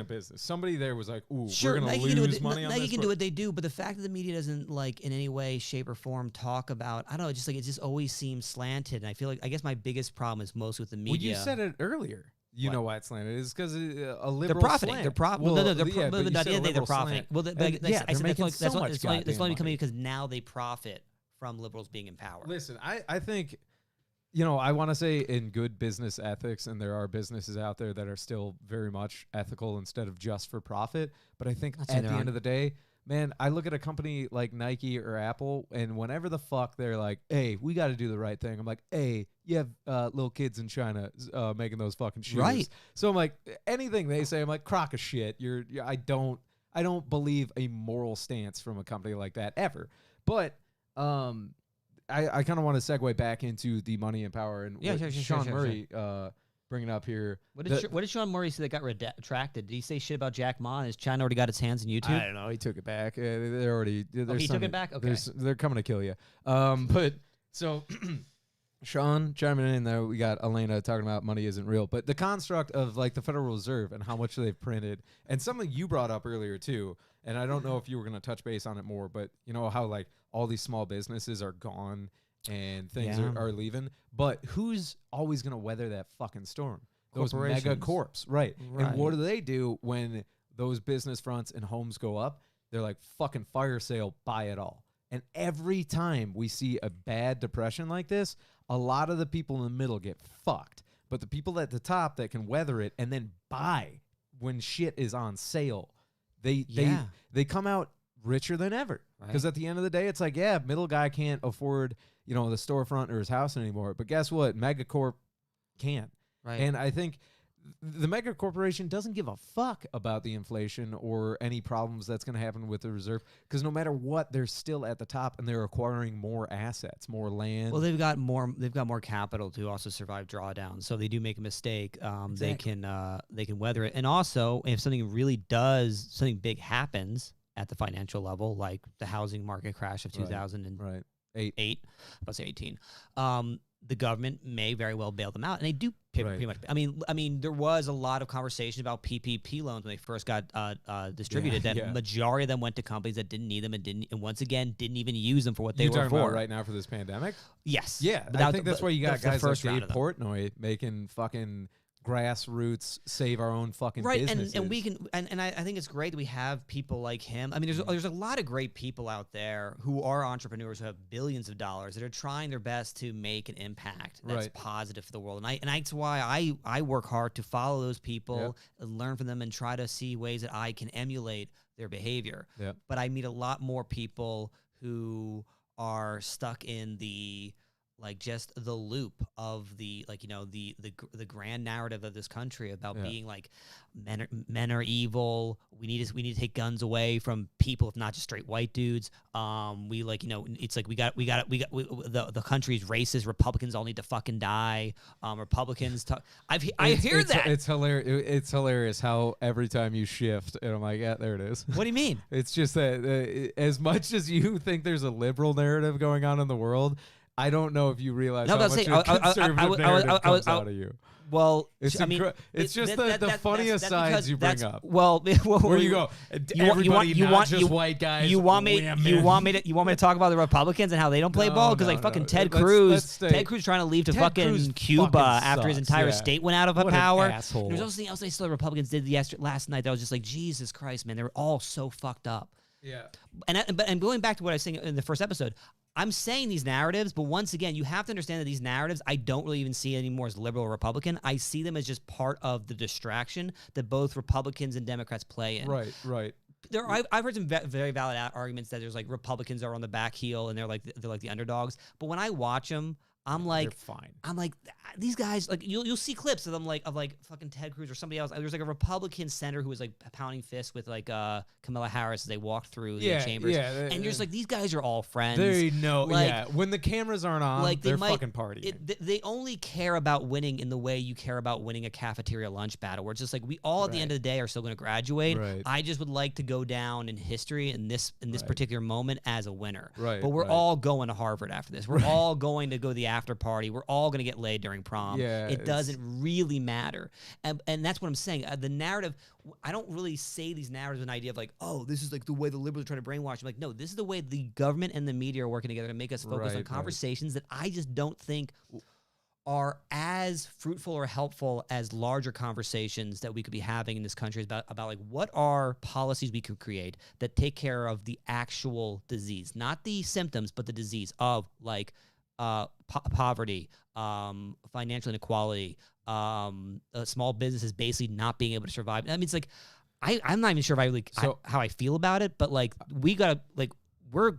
a business. Somebody there was like, "Ooh, Sure, we're gonna Nike can do lose money on Nike this." can do what they do, but the fact that the media doesn't like in any way, shape, or form talk about, I don't know, it just always seems slanted. And I feel like, I guess my biggest problem is mostly with the media. Well, you said it earlier. You What? know why it's slanted? It's because a They're liberal profiting. slant. They're profiting. Well, Well, no, they're yeah, but you not said a in. They're liberal profiting. slant. Well, And I yeah, said they're that's making only, so much that's only goddamn coming money. because now they profit from liberals being in power. Listen, I think, I want to say in good business ethics, and there are businesses out there that are still very much ethical instead of just for profit. But I think Not saying at the there end of the day, man, I look at a company like Nike or Apple, and whenever the fuck they're like, hey, we got to do the right thing. I'm like, hey, you have little kids in China making those fucking shoes. Right. So I'm like, anything they say, I'm like, crock of shit. I don't believe a moral stance from a company like that ever. But I kind of want to segue back into the money and power and Yeah, what sure, Sean Murray bringing up here. What did Sean Murray say that got retracted? Did he say shit about Jack Ma? Has China already got its hands in YouTube? I don't know. He took it back. They're already. He took it back? Okay. They're coming to kill you. But so Sean chiming in there. We got Elena talking about money isn't real, but the construct of like the Federal Reserve and how much they've printed, and something you brought up earlier too. And I don't know if you were going to touch base on it more, but you know how like all these small businesses are gone and things Yeah. are leaving. But who's always going to weather that fucking storm? Those mega Corporations. corps, right? Right. And what do when those business fronts and homes go up? They're like, fucking fire sale, buy it all. And every time we see a bad depression like this, a lot of the people in the middle get fucked. But the people at the top that can weather it and then buy when shit is on sale, they come out richer than ever. Because Right. at the end of the day, it's like, yeah, middle guy can't afford, the storefront or his house anymore. But guess what? Megacorp can. Right. And I think the mega corporation doesn't give a fuck about the inflation or any problems that's going to happen with the reserve, because no matter what, they're still at the top and they're acquiring more assets, more land. Well, they've got more capital to also survive drawdowns. So if they do make a mistake, they can weather it. And also, if something big happens at the financial level, like the housing market crash of 2008, right. 8. about to say 18, the government may very well bail them out, and they do Right. pretty much. I mean, there was a lot of conversation about PPP loans when they first got distributed. Yeah, That yeah. majority of them went to companies that didn't need them and once again didn't even use them for what they You were talking for. about right now for this pandemic? Yes. Yeah, But I that- think that's but why you got that's the guys like first round Dave of them. Portnoy making fucking grassroots save our own fucking Right, businesses. and we can, and I think it's great that we have people like him. I mean, there's a lot of great people out there who are entrepreneurs who have billions of dollars that are trying their best to make an impact that's Right. positive for the world. And that's why I work hard to follow those people, and learn from them, and try to see ways that I can emulate their behavior. Yep. But I meet a lot more people who are stuck in the like just the loop of the like the grand narrative of this country about Yeah. being like men are evil. We need to take guns away from people, if not just straight white dudes. We like it's like the country's racist. Republicans all need to fucking die. Republicans talk. I hear that. It's hilarious. It's hilarious how every time you shift, and I'm like, yeah, there it is. What do you mean? It's just that as much as you think there's a liberal narrative going on in the world, I don't know if you realize No, how but much I'm a saying, conservative narrative comes out of you. Well, It's I mean, it's just that- the that- funniest that's sides because you bring that's- up. Well, Where you go, everybody, not just white guys. You want me to talk about the Republicans and how they don't play No, ball? Because no, like fucking no. Ted Let's Cruz, stay- Ted Cruz trying to leave to Ted Cruz fucking Cuba fucking after his sucks, entire yeah. state went out of What an power. asshole. There's also something else I saw the Republicans did last night that I was just like, Jesus Christ, man, they were all so fucked up. Yeah. And going back to what I was saying in the first episode, I'm saying these narratives, but once again, you have to understand that these narratives, I don't really even see anymore as liberal or Republican. I see them as just part of the distraction that both Republicans and Democrats play in. Right. I've heard some very valid arguments that there's like Republicans are on the back heel and they're like the underdogs. But when I watch them, I'm like, They're fine. I'm like, these guys, like you'll see clips of them like fucking Ted Cruz or somebody else. There's like a Republican senator who was like pounding fists with like Kamala Harris as they walked through the chambers. And you're just like, these guys are all friends. They know, Like, when the cameras aren't on, like they're fucking partying. They only care about winning in the way you care about winning a cafeteria lunch battle, where it's just like we all at the end of the day are still going to graduate. Right. I just would like to go down in history in this particular moment as a winner. Right, But we're right. all going to Harvard after this. We're all going to go to the after party. We're all going to get laid during prom. Yeah, it doesn't really matter. And that's what I'm saying. The narrative, I don't really say these narratives with an idea of like, oh, this is like the way the liberals are trying to brainwash. I'm like, no, this is the way the government and the media are working together to make us focus on Right. conversations that I just don't think are as fruitful or helpful as larger conversations that we could be having in this country about like what are policies we could create that take care of the actual disease, not the symptoms, but the disease of like poverty, financial inequality, small businesses basically not being able to survive. I mean, it's like I'm not even sure if I really how I feel about it, but like we gotta like. We're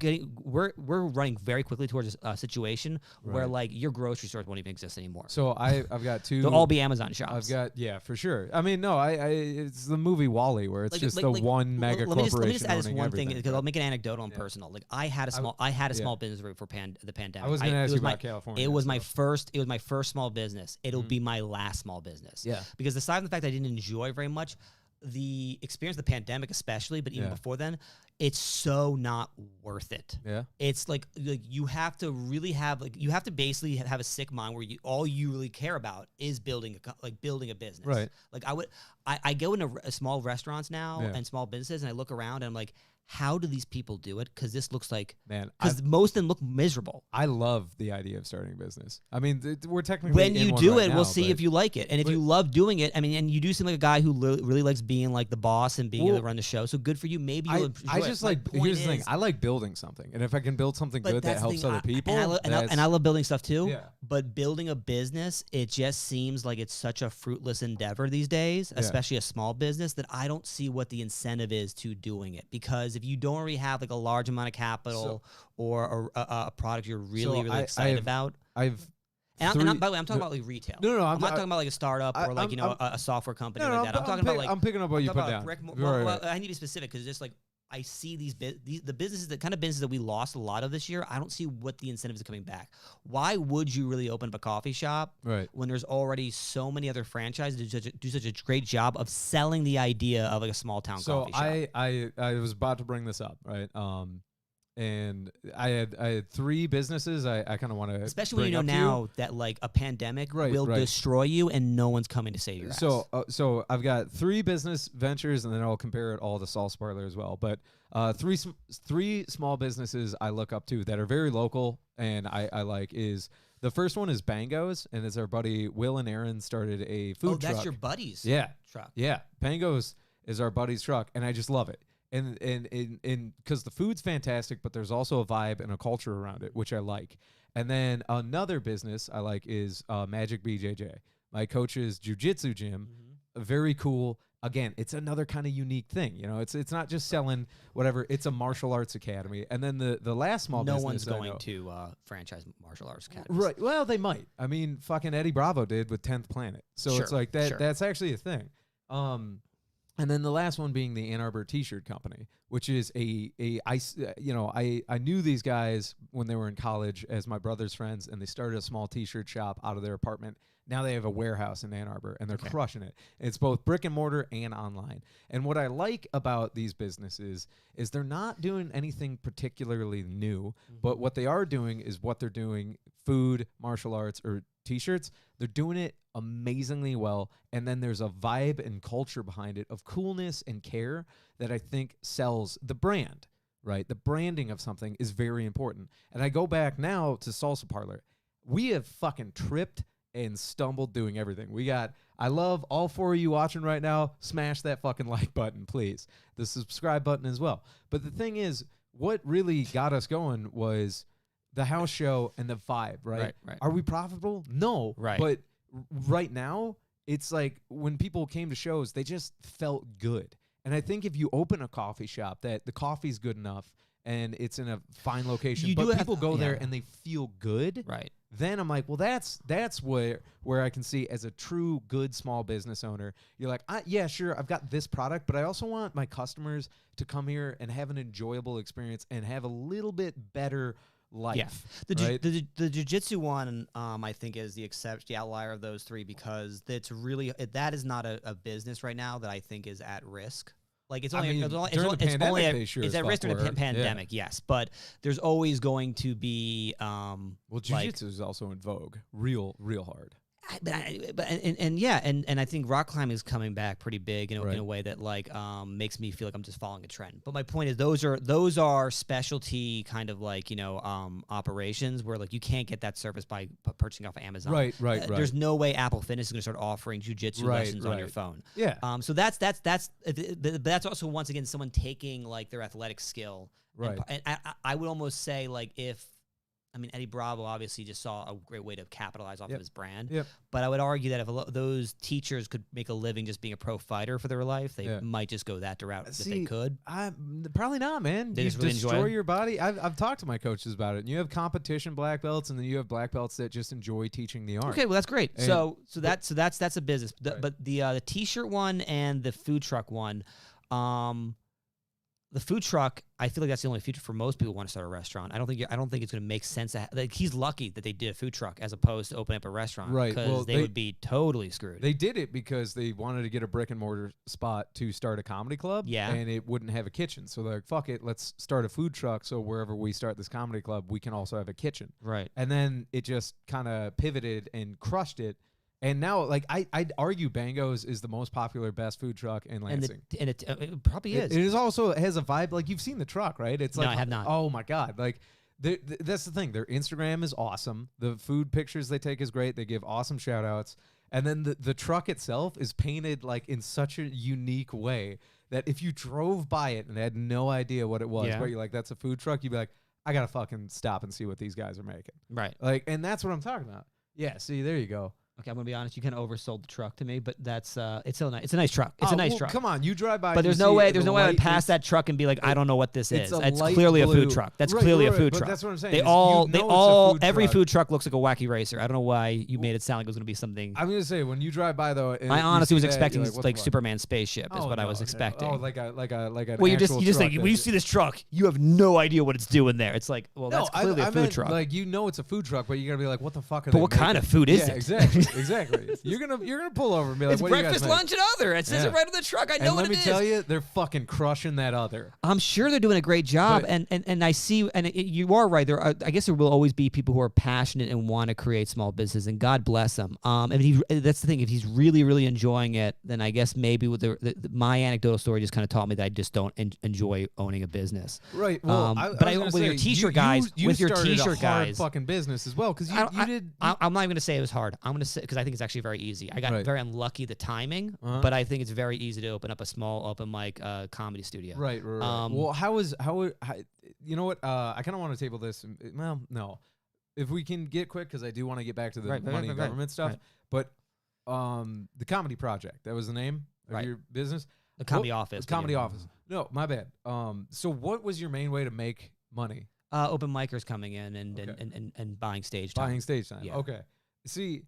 running very quickly towards a situation where Right. like your grocery stores won't even exist anymore. So I've got two. They'll all be Amazon shops. I've got for sure. I mean, no, it's the movie Wall-E where it's just the one mega corporation. Let me just add this owning one thing everything, because but- I'll make an anecdotal and personal. Like I had a small business for the pandemic. I was going to ask you my, about California. It was so. my first small business. It'll be my last small business. Yeah. Because aside from the fact I didn't enjoy very much the experience of the pandemic, especially, but even Yeah. before then, it's so not worth it. Yeah. It's like you have to really have you have to basically have a sick mind where all you really care about is building a business. Right. Like I go into small restaurants now Yeah. and small businesses and I look around and I'm like, how do these people do it? Because this looks like Man, because most of them look miserable. I love the idea of starting a business. I mean, we're technically When in you one do right it, now, we'll see but- if you like it. And if you love doing it, I mean, and you do seem like a guy who really likes being like the boss and being able to run the show. So good for you. Maybe you'll enjoy I just it. like My here's the point thing. is- I like building something, and if I can build something But good that that's the helps thing, other people, and I love building stuff too. Yeah. But building a business, it just seems like it's such a fruitless endeavor these days, especially a small business, that I don't see what the incentive is to doing it. Because if you don't already have like a large amount of capital or a product you're really excited about, I've and three- by the way, I'm talking about like retail. No, I'm not talking about like a startup or like a software company No, like no, that. I'm talking about like I'm picking up what you talking put about down. well, I need to be specific because just like I see the businesses, the kind of businesses that we lost a lot of this year. I don't see what the incentives are coming back. Why would you really open up a coffee shop Right. when there's already so many other franchises that do such a great job of selling the idea of like a small town So coffee shop? I was about to bring this up, right? and I had 3 businesses. I kind of want to, especially when you know now that like a pandemic will destroy you and no one's coming to save your ass. So I've got 3 business ventures, and then I'll compare it all to Salsa Parlor as well. But 3 small businesses I look up to that are very local and I like is, the first one is Bango's, and it's our buddy Will and Aaron started a food truck. Oh, that's your buddy's truck. Yeah, Bango's is our buddy's truck, and I just love it. And because the food's fantastic, but there's also a vibe and a culture around it, which I like. And then another business I like is Magic BJJ, my coach's jiu-jitsu gym. Very cool. Again, it's another kind of unique thing. You know, it's not just selling whatever. It's a martial arts academy. And then the last small business. No one's going to franchise martial arts academies. Right. Well, they might. I mean, fucking Eddie Bravo did with 10th Planet. So it's like that. That's actually a thing. And then the last one being the Ann Arbor T-shirt company, which is I knew these guys when they were in college as my brother's friends, and they started a small T-shirt shop out of their apartment. Now they have a warehouse in Ann Arbor, and they're crushing it. It's both brick and mortar and online. And what I like about these businesses is they're not doing anything particularly new, but what they are doing is what they're doing, food, martial arts, or T-shirts. They're doing it amazingly well, and then there's a vibe and culture behind it of coolness and care that I think sells the brand, right? The branding of something is very important. And I go back now to Salsa Parlor. We have fucking tripped and stumbled doing everything. I love all 4 of you watching right now. Smash that fucking like button, please. The subscribe button as well. But the thing is, what really got us going was the house show and the vibe, right? Are we profitable? No. Right. But right now, it's like when people came to shows, they just felt good. And I think if you open a coffee shop that the coffee's good enough and it's in a fine location, but people go there and they feel good, right? Then I'm like, well, that's where I can see as a true good small business owner, you're like, yeah, sure, I've got this product, but I also want my customers to come here and have an enjoyable experience and have a little bit better life. Yeah. The jiu-jitsu one, I think, is the outlier of those 3 because that is not a business right now that I think is at risk. Like it's only it's at risk during the pandemic, yes, but there's always going to be well, jiu-jitsu is also in vogue, real hard. And I think rock climbing is coming back pretty big in a way that like makes me feel like I'm just following a trend. But my point is those are specialty kind of like operations where like you can't get that service by purchasing off of Amazon. Right. There's no way Apple Fitness is going to start offering jiu-jitsu lessons on your phone. Yeah. So that's also once again someone taking like their athletic skill. Right. And I would almost say like Eddie Bravo obviously just saw a great way to capitalize off of his brand. Yep. But I would argue that if those teachers could make a living just being a pro fighter for their life, they might just go that route if they could. Probably not, man. They you just really destroy your body. I've talked to my coaches about it. And you have competition black belts, and then you have black belts that just enjoy teaching the art. Okay, well that's great. And that's a business. But the t-shirt one and the food truck one. The food truck, I feel like that's the only future for most people who want to start a restaurant. I don't think it's going to make sense. Like he's lucky that they did a food truck as opposed to opening up a restaurant, right? Because they would be totally screwed. They did it because they wanted to get a brick and mortar spot to start a comedy club, and it wouldn't have a kitchen. So they're like, "Fuck it, let's start a food truck." So wherever we start this comedy club, we can also have a kitchen, right? And then it just kind of pivoted and crushed it. And now, like, I'd argue Bango's is the most popular, best food truck in Lansing. And it probably is. It is also, it has a vibe. Like, you've seen the truck, right? It's like, no, I have not. Oh, my God. Like, that's the thing. Their Instagram is awesome. The food pictures they take is great. They give awesome shout-outs. And then the truck itself is painted, like, in such a unique way that if you drove by it and had no idea what it was, but you're like, that's a food truck, you'd be like, I got to fucking stop and see what these guys are making. Right. Like, and that's what I'm talking about. Yeah, see, there you go. Okay, I'm gonna be honest. You kind of oversold the truck to me, but that's it's so nice. It's a nice truck. It's a nice truck. Come on, you drive by. But there's no way. There's no way I would pass that truck and be like, I don't know what this is. It's clearly a food truck. That's clearly a food truck. That's what I'm saying. They every food truck looks like a wacky racer. I don't know why you made it sound like it was gonna be something. I'm gonna say when you drive by though, I honestly was expecting like Superman spaceship is what I was expecting. Oh, like a. Well, you just think when you see this truck, you have no idea what it's doing there. It's like, well, that's clearly a food truck. Like you know, it's a food truck, but you gotta be like, what the fuck are they? But what kind of food is it? Exactly. exactly. You're gonna pull over and be like, It's what do you breakfast, guys make? lunch, and other. It says it right on the truck. I know and what let me it is. tell you, they're fucking crushing that other. I'm sure they're doing a great job, But- and I see, and you are right. I guess there will always be people who are passionate and want to create small business, and God bless them. And that's the thing. If he's really, really enjoying it, then I guess maybe with my anecdotal story just kind of taught me that I just don't enjoy owning a business. Right. Well, With your t-shirt guys, with your t-shirt guys, fucking business as well, because you did. I'm not even gonna say it was hard. I'm gonna say because I think it's actually very easy. I got very unlucky the timing, but I think it's very easy to open up a small open mic comedy studio. Right. Well, how you know what? I kind of want to table this. Well, no, if we can get quick, because I do want to get back to the money and government stuff. But the Comedy Project, that was the name of your business. The Comedy Office. The Comedy Office. No, my bad. So what was your main way to make money? Open micers coming in and buying stage time. Buying stage time. Yeah. Okay. See,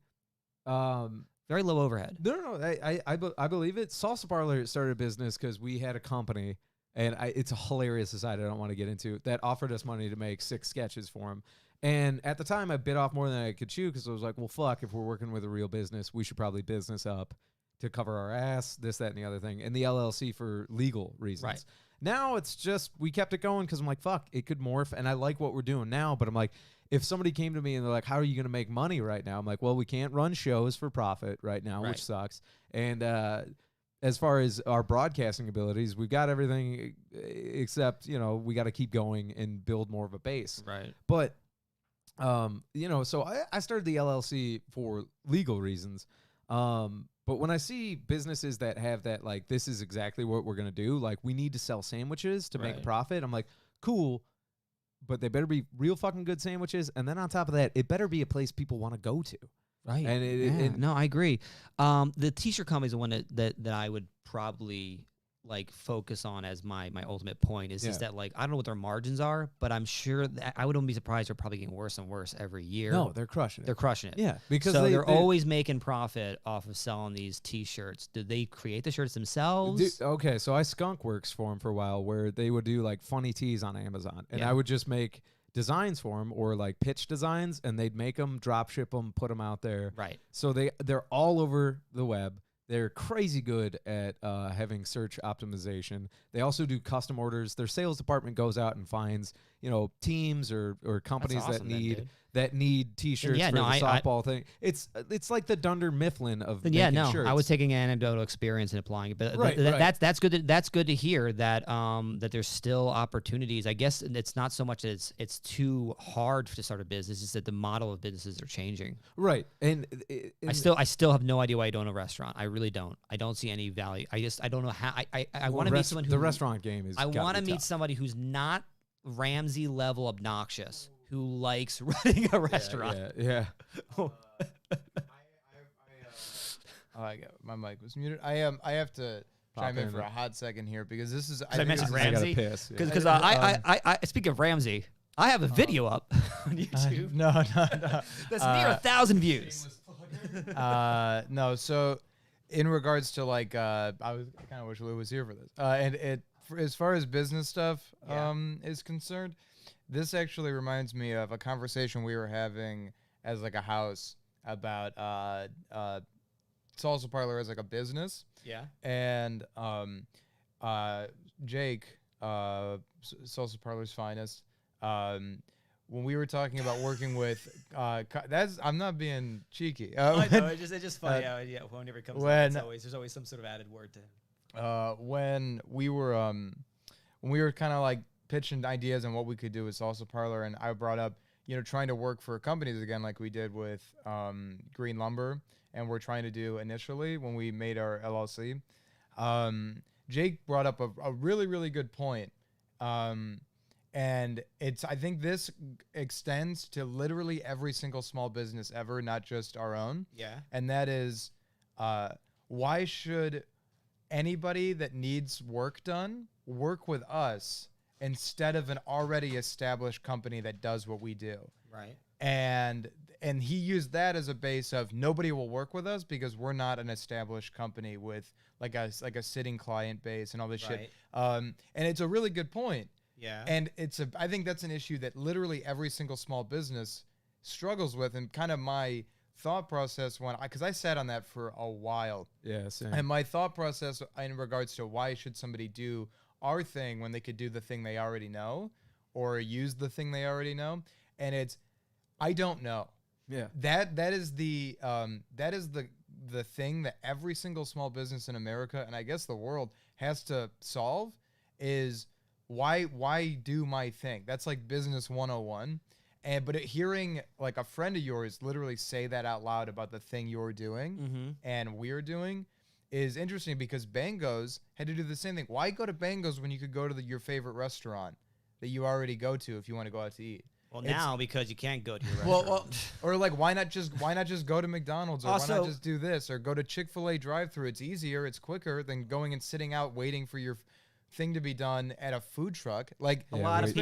very low overhead. No. I believe it. Salsa Parlor started a business because we had a company, and it's a hilarious aside I don't want to get into, that offered us money to make 6 sketches for them. And at the time, I bit off more than I could chew because I was like, well, fuck, if we're working with a real business, we should probably business up to cover our ass, this, that, and the other thing, and the LLC for legal reasons. Right. Now it's just, we kept it going because I'm like, fuck, it could morph, and I like what we're doing now, but I'm like, if somebody came to me and they're like, how are you going to make money right now? I'm like, well, we can't run shows for profit right now, which sucks. And as far as our broadcasting abilities, we've got everything except, we got to keep going and build more of a base. Right. But, so I started the LLC for legal reasons. But when I see businesses that have that, like, this is exactly what we're going to do, like, we need to sell sandwiches to make a profit, I'm like, cool, but they better be real fucking good sandwiches. And then on top of that, it better be a place people want to go to. Right. And no, I agree. The t-shirt company is the one that I would probably like focus on as my ultimate point is just that, like, I don't know what their margins are, but I'm sure that I wouldn't be surprised they're probably getting worse and worse every year. No, they're crushing it. They're crushing it. Yeah, because they're always making profit off of selling these t-shirts. Did they create the shirts themselves? Okay, so I skunk works for them for a while, where they would do like funny tees on Amazon, and I would just make designs for them, or like pitch designs, and they'd make them, drop ship them, put them out there. Right. So they're all over the web. They're crazy good at having search optimization. They also do custom orders. Their sales department goes out and finds, teams or companies that need t-shirts for the softball thing. It's like the Dunder Mifflin of making shirts. I was taking anecdotal experience and applying it, but that's good. That's good to hear that that there's still opportunities. I guess it's not so much that it's too hard to start a business; it's that the model of businesses are changing. Right, and I still have no idea why I don't own a restaurant. I really don't. I don't see any value. I don't know how. I want to meet someone who the restaurant game is. I want to meet somebody who's not Ramsey level obnoxious, who likes running a restaurant. Yeah. My mic was muted. I have to chime in for a hot second here because this is. I mentioned Ramsey. Because I speak of Ramsey. I have a video up on YouTube. No. That's near 1,000 views. No. So, in regards to like, I kind of wish Lou was here for this. And as far as business stuff is concerned, this actually reminds me of a conversation we were having as like a house about Salsa Parlor as like a business. Yeah. And Jake, Salsa Parlor's finest, when we were talking about working with, I'm not being cheeky. I know, it's just funny. Whenever it comes up, there's always some sort of added word to him. When we were kind of like pitching ideas on what we could do with Salsa Parlor, and I brought up, trying to work for companies again, like we did with Green Lumber, and we're trying to do initially when we made our LLC. Jake brought up a really, really good point. And I think this extends to literally every single small business ever, not just our own. Yeah. And that is, why should anybody that needs work done work with us instead of an already established company that does what we do? Right. And he used that as a base of nobody will work with us because we're not an established company with like a sitting client base and all this shit. And it's a really good point. Yeah. And I think that's an issue that literally every single small business struggles with. And kind of my thought process because I sat on that for a while. Yeah, same. And my thought process in regards to why should somebody do our thing when they could do the thing they already know or use the thing they already know, and it's I don't know. Yeah. That is the thing that every single small business in America and I guess the world has to solve is why do my thing? That's like business 101. But hearing like a friend of yours literally say that out loud about the thing you're doing and we're doing is interesting because Bango's had to do the same thing. Why go to Bango's when you could go to your favorite restaurant that you already go to if you want to go out to eat? Well, now because you can't go to your restaurant. Well, or like why not just go to McDonald's or Also, why not just do this or go to Chick-fil-A drive-thru? It's easier, it's quicker than going and sitting out waiting for your thing to be done at a food truck. Like a lot of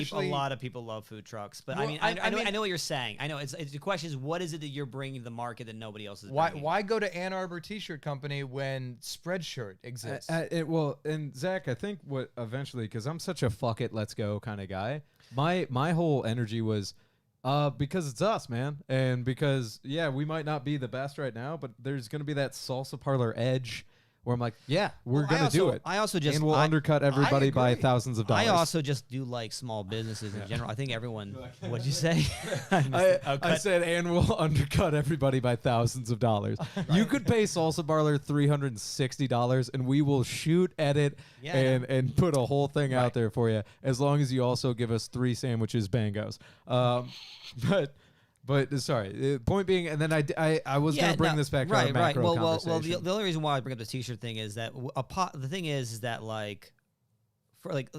people love food trucks, but Well, I know what you're saying. I know it's the question is what is it that you're bringing to the market that nobody else is bringing? Why go to Ann Arbor T-shirt company when Spreadshirt exists? And Zach, I think what eventually, because I'm such a fuck it, let's go kind of guy. My whole energy was because it's us, man, and because we might not be the best right now, but there's gonna be that Salsa Parlor edge. Where I'm like, we're gonna do it. I also just and we'll undercut everybody by thousands of dollars. I also just do like small businesses in general. I think everyone. What'd you say? I said, and we'll undercut everybody by thousands of dollars. Right. You could pay Salsa Parlor $360, and we will shoot, edit, and put a whole thing out there for you, as long as you also give us 3 sandwiches, Bangos. But sorry, point being, and then I was going to bring this back to our macro conversation. Well, the only reason why I bring up the T-shirt thing is that the thing is that like,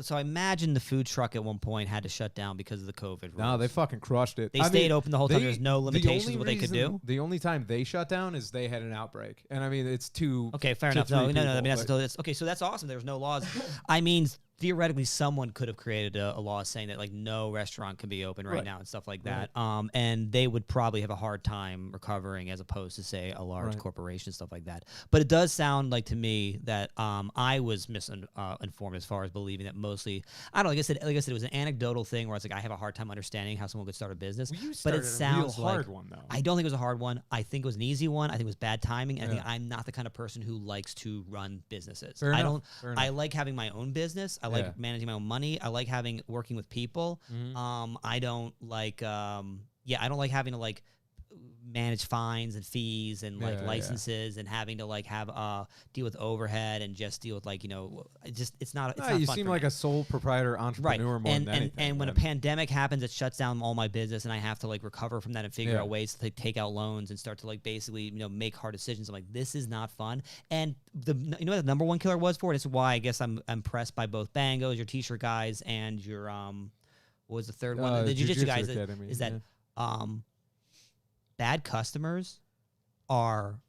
so I imagine the food truck at one point had to shut down because of the COVID rules. No, they fucking crushed it. They stayed open the whole time. There's no limitations what they could do. The only time they shut down is they had an outbreak, and I mean it's two. Okay, fair enough. No. I mean that's okay. So that's awesome. There's no laws. I mean. Theoretically, someone could have created a law saying that like no restaurant can be open right now and stuff like that. And they would probably have a hard time recovering as opposed to say a large corporation, stuff like that. But it does sound like to me that I was misinformed as far as believing that mostly I don't know. Like I said, it was an anecdotal thing where it's like I have a hard time understanding how someone could start a business. Well, but it sounds a real hard one though. I don't think it was a hard one. I think it was an easy one. I think it was bad timing. I think I'm not the kind of person who likes to run businesses. Fair enough. I like having my own business. I like managing my own money. I like working with people. I don't like I don't like having to like manage fines and fees and like licenses and having to like have deal with overhead and just deal with like it's not you fun seem for like me. a sole proprietor entrepreneur more than anything. And when a pandemic happens, it shuts down all my business and I have to like recover from that and figure out ways to take out loans and start to like basically make hard decisions. I'm like, this is not fun. And what the number one killer was for it? It's why I guess I'm impressed by both Bangos, your T-shirt guys, and your what was the third one? The Jiu-Jitsu guys. Is that bad customers are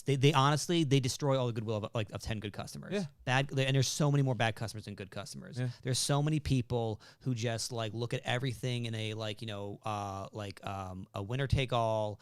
they honestly destroy all the goodwill of 10 good customers. And there's so many more bad customers than good customers. There's so many people who just like look at everything in a a winner take all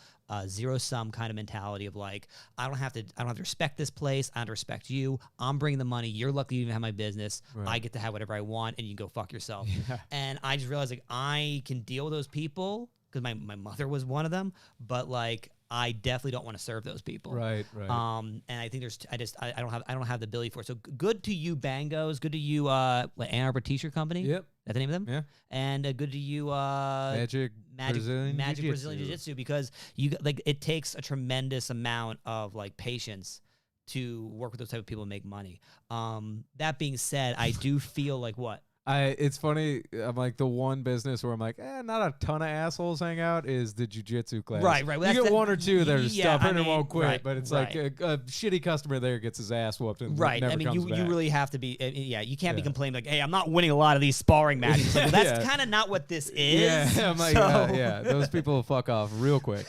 zero sum kind of mentality of like I don't have to respect this place. I have to respect you. I'm bringing the money. You're lucky you even have my business. I get to have whatever I want and you go fuck yourself. And I just realized like I can deal with those people because my mother was one of them, but like I definitely don't want to serve those people. Right. And I think I don't have the ability for it. So good to you, Bangos. Good to you, Ann Arbor T-shirt Company. Yep. That's the name of them. Yeah. And good to you, Magic Brazilian Jiu-Jitsu, because it takes a tremendous amount of like patience to work with those type of people and make money. That being said, I do feel like what. It's funny. I'm like the one business where I'm like, not a ton of assholes hang out is the jiu-jitsu class. Right. You get one or two that are stubborn and won't quit, but it's like a shitty customer there gets his ass whooped and never comes back. You really have to be. You can't be complaining like, hey, I'm not winning a lot of these sparring matches. Like, well, that's kind of not what this is. Yeah, I'm like, those people will fuck off real quick.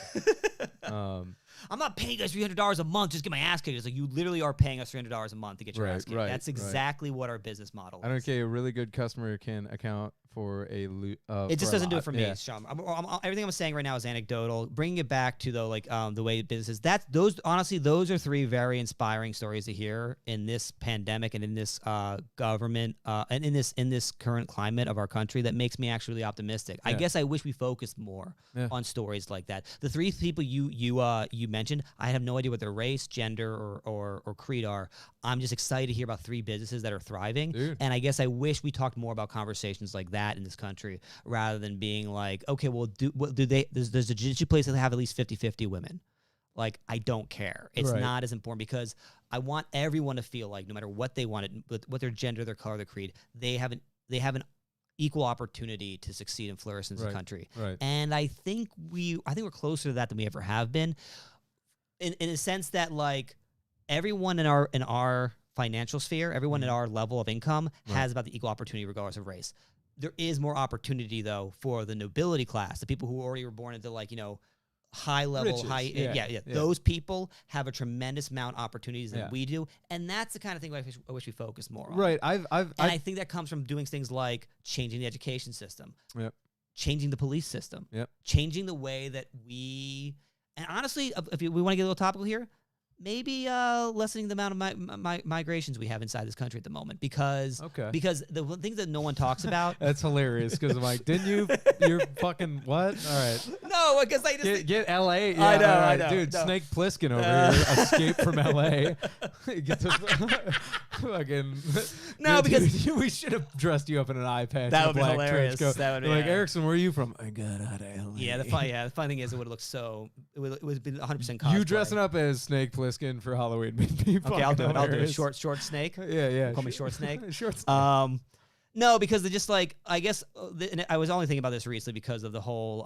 I'm not paying you guys $300 a month just to get my ass kicked. It's like you literally are paying us $300 a month to get your ass kicked. That's exactly what our business model is. I don't care. A really good customer can account for a it just doesn't do it for me, Yeah. Sean. Everything I'm saying right now is anecdotal. Bringing it back to though, like the way businesses. Those are three very inspiring stories to hear in this pandemic and in this government and in this current climate of our country. That makes me actually really optimistic. I guess I wish we focused more on stories like that. The three people you mentioned, I have no idea what their race, gender, or creed are. I'm just excited to hear about three businesses that are thriving. Dude. And I guess I wish we talked more about conversations like that in this country rather than being like, okay, well, does the jiu-jitsu place have at least 50-50 women? Like, I don't care. It's not as important because I want everyone to feel like no matter what they wanted, what their gender, their color, their creed, they have an equal opportunity to succeed and flourish in this country. Right. And I think we're closer to that than we ever have been in a sense that like, everyone in our financial sphere, everyone at our level of income has about the equal opportunity regardless of race. There is more opportunity though for the nobility class, the people who already were born into like, high level, Riches. Those people have a tremendous amount of opportunities than Yeah. we do. And that's the kind of thing I wish we focus more on. Right. I think that comes from doing things like changing the education system, changing the police system, changing the way that and honestly, if we want to get a little topical here, maybe lessening the amount of migrations we have inside this country at the moment because the things that no one talks about. That's hilarious because I'm like, you're fucking what? All right. No, because I just get L.A. Yeah, I know. Dude, Snake Plissken over here escaped from L.A. Get to fucking... No, because... Dude, we should have dressed you up in an eye patch. That and would be black hilarious. trench coat. That would be, like, Erickson, where are you from? I got out of L.A. Yeah, the funny thing is it would have looked so... It would have been 100% cosplay. You dressing up as Snake Plissken for Halloween made me Okay, I'll do it. hilarious. Short snake. Yeah. Call me short snake. Short snake. No, because they're just like, I guess and I was only thinking about this recently because of the whole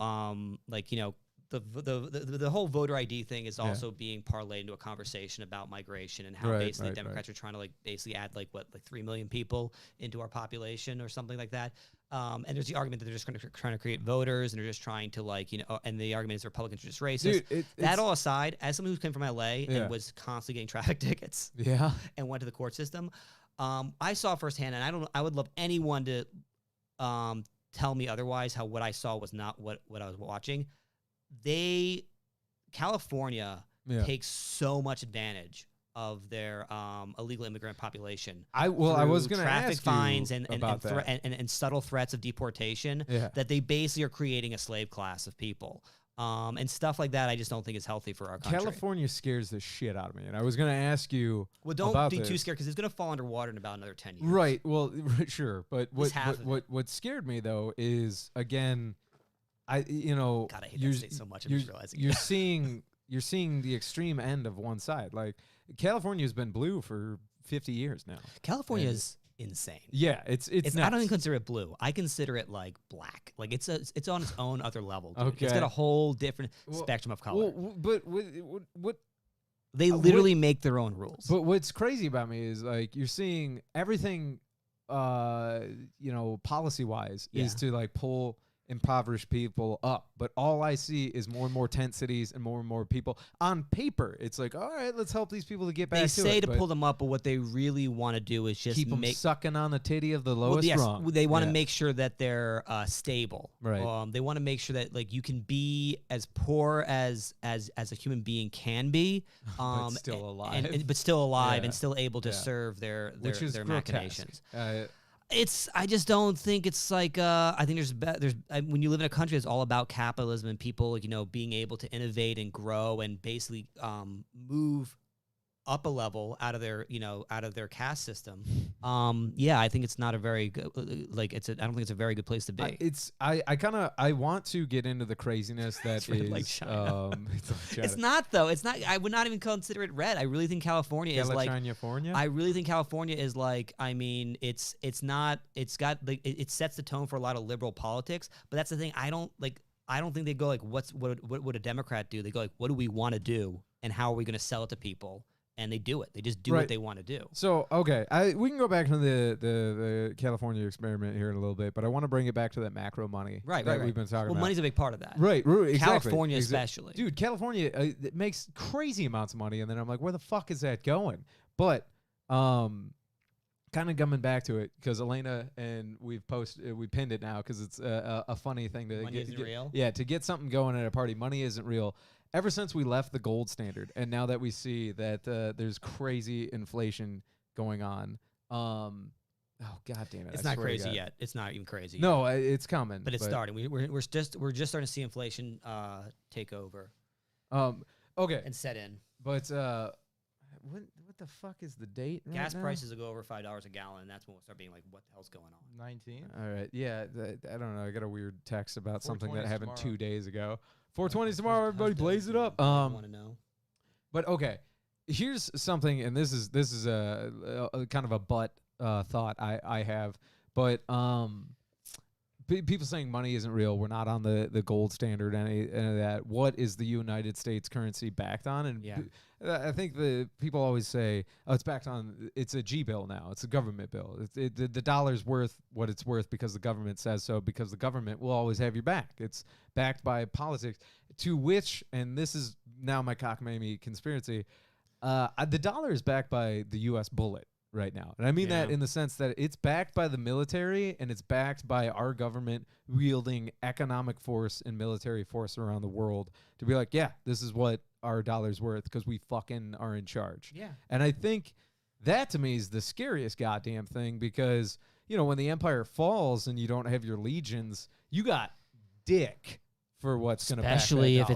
the whole voter ID thing is also being parlayed into a conversation about migration and how basically Democrats are trying to basically add 3 million people into our population or something like that. And there's the argument that they're just trying to create voters and they're just trying to and the argument is Republicans are just racist. Dude, that all aside, as someone who came from LA and was constantly getting traffic tickets, and went to the court system, I saw firsthand, and I would love anyone to tell me otherwise. How what I saw was not what I was watching. California takes so much advantage of their illegal immigrant population. I was going to ask traffic fines you and subtle threats of deportation that they basically are creating a slave class of people. And stuff like that, I just don't think is healthy for our country. California scares the shit out of me, and I was going to ask you. Well, don't be too scared because it's going to fall underwater in about another 10 years. Right. Well, sure, but what scared me though is again, God, I hate that state so much. I'm just realizing you're seeing the extreme end of one side. Like California's been blue for 50 years now. California is insane. Yeah, it's I don't even consider it blue. I consider it like black. Like it's on its own other level. Dude. Okay. It's got a whole different spectrum of color. But what they literally make their own rules. But what's crazy about me is like you're seeing everything policy wise is to pull impoverished people up, but all I see is more and more tent cities and more people. On paper, it's like, all right, let's help these people to get back to it. They say to pull them up, but what they really want to do is just keep them sucking on the titty of the lowest rung. They want to make sure that they're stable. Right. They want to make sure that you can be as poor as a human being can be, but still alive, and still able to serve their machinations. I just don't think it's like I think there's when you live in a country that's all about capitalism and people being able to innovate and grow and basically move up a level out of their caste system. I think it's not a very good I don't think it's a very good place to be. I want to get into the craziness that is like China. It's not though. It's not. I would not even consider it red. I really think California is like. I really think California is like. I mean, it's not. It's got it sets the tone for a lot of liberal politics. But that's the thing. I don't think they go like, what would a Democrat do? They go like, what do we want to do, and how are we going to sell it to people? And they do it. They just do what they want to do. So, okay, we can go back to the California experiment here in a little bit, but I want to bring it back to that macro money right. we've been talking about. Well, money's a big part of that. Right, exactly. California especially. Dude, California it makes crazy amounts of money, and then I'm like, where the fuck is that going? But kind of coming back to it because Elena and we pinned it now because it's a funny thing to Money isn't real? Yeah, to get something going at a party. Money isn't real. Ever since we left the gold standard, and now that we see that there's crazy inflation going on, oh god damn it! It's not crazy yet. It's not even crazy. No, it's coming, but it's starting. We're just starting to see inflation take over. Okay, and set in. But what the fuck is the date? Gas right now? prices will go over $5 a gallon, and that's when we'll start being like, what the hell's going on? 19. All right, yeah, I don't know. I got a weird text about something that 420's happened tomorrow. 2 days ago. 420 tomorrow. How's Everybody that? blaze it up. I want to know. But okay, here's something, and this is a kind of a butt thought I have, but people saying money isn't real. We're not on the gold standard, any of that. What is the United States currency backed on? And Yeah. I think the people always say, oh, it's backed on. It's a G bill now. It's a government bill. The dollar's worth what it's worth because the government says so. Because the government will always have your back. It's backed by politics. To which, and this is now my cockamamie conspiracy, the dollar is backed by the U.S. bullet right now. And I mean that in the sense that it's backed by the military and it's backed by our government wielding economic force and military force around the world to be like, yeah, this is what our dollar's worth because we fucking are in charge. Yeah. And I think that to me is the scariest goddamn thing because, you know, when the empire falls and you don't have your legions, you got dick for what's going to especially if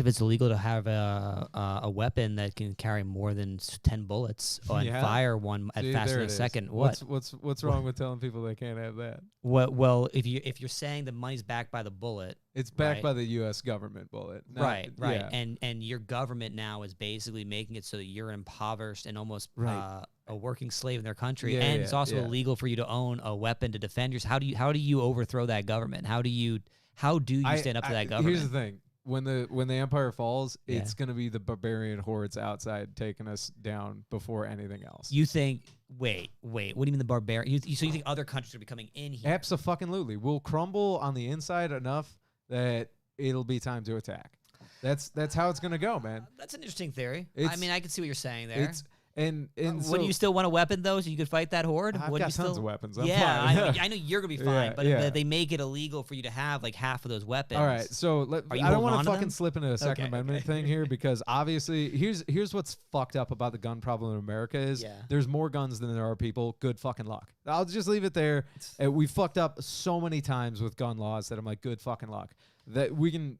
it's illegal to have a weapon that can carry more than 10 bullets and fire one at faster than a second. What's wrong with telling people they can't have that? Well, if you're saying the money's backed by the bullet, it's backed by the U.S. government bullet. Right. Yeah. And your government now is basically making it so that you're impoverished and almost a working slave in their country, and it's also illegal for you to own a weapon to defend yourself. How do you overthrow that government? How do you stand up to that government? Here's the thing. When the empire falls, it's going to be the barbarian hordes outside taking us down before anything else. You think, wait, what do you mean the barbarian? So you think other countries are be coming in here? Abso-fucking-lutely. We'll crumble on the inside enough that it'll be time to attack. That's how it's going to go, man. That's an interesting theory. I mean, I can see what you're saying there. And so, do you still want a weapon though, so you could fight that horde? I've got tons of weapons. I'm fine. I know you're gonna be fine, but they make it illegal for you to have like half of those weapons. All right, so I don't want to fucking slip into a Second Amendment thing here because obviously here's what's fucked up about the gun problem in America is there's more guns than there are people. Good fucking luck. I'll just leave it there. We fucked up so many times with gun laws that I'm like, good fucking luck. That we can,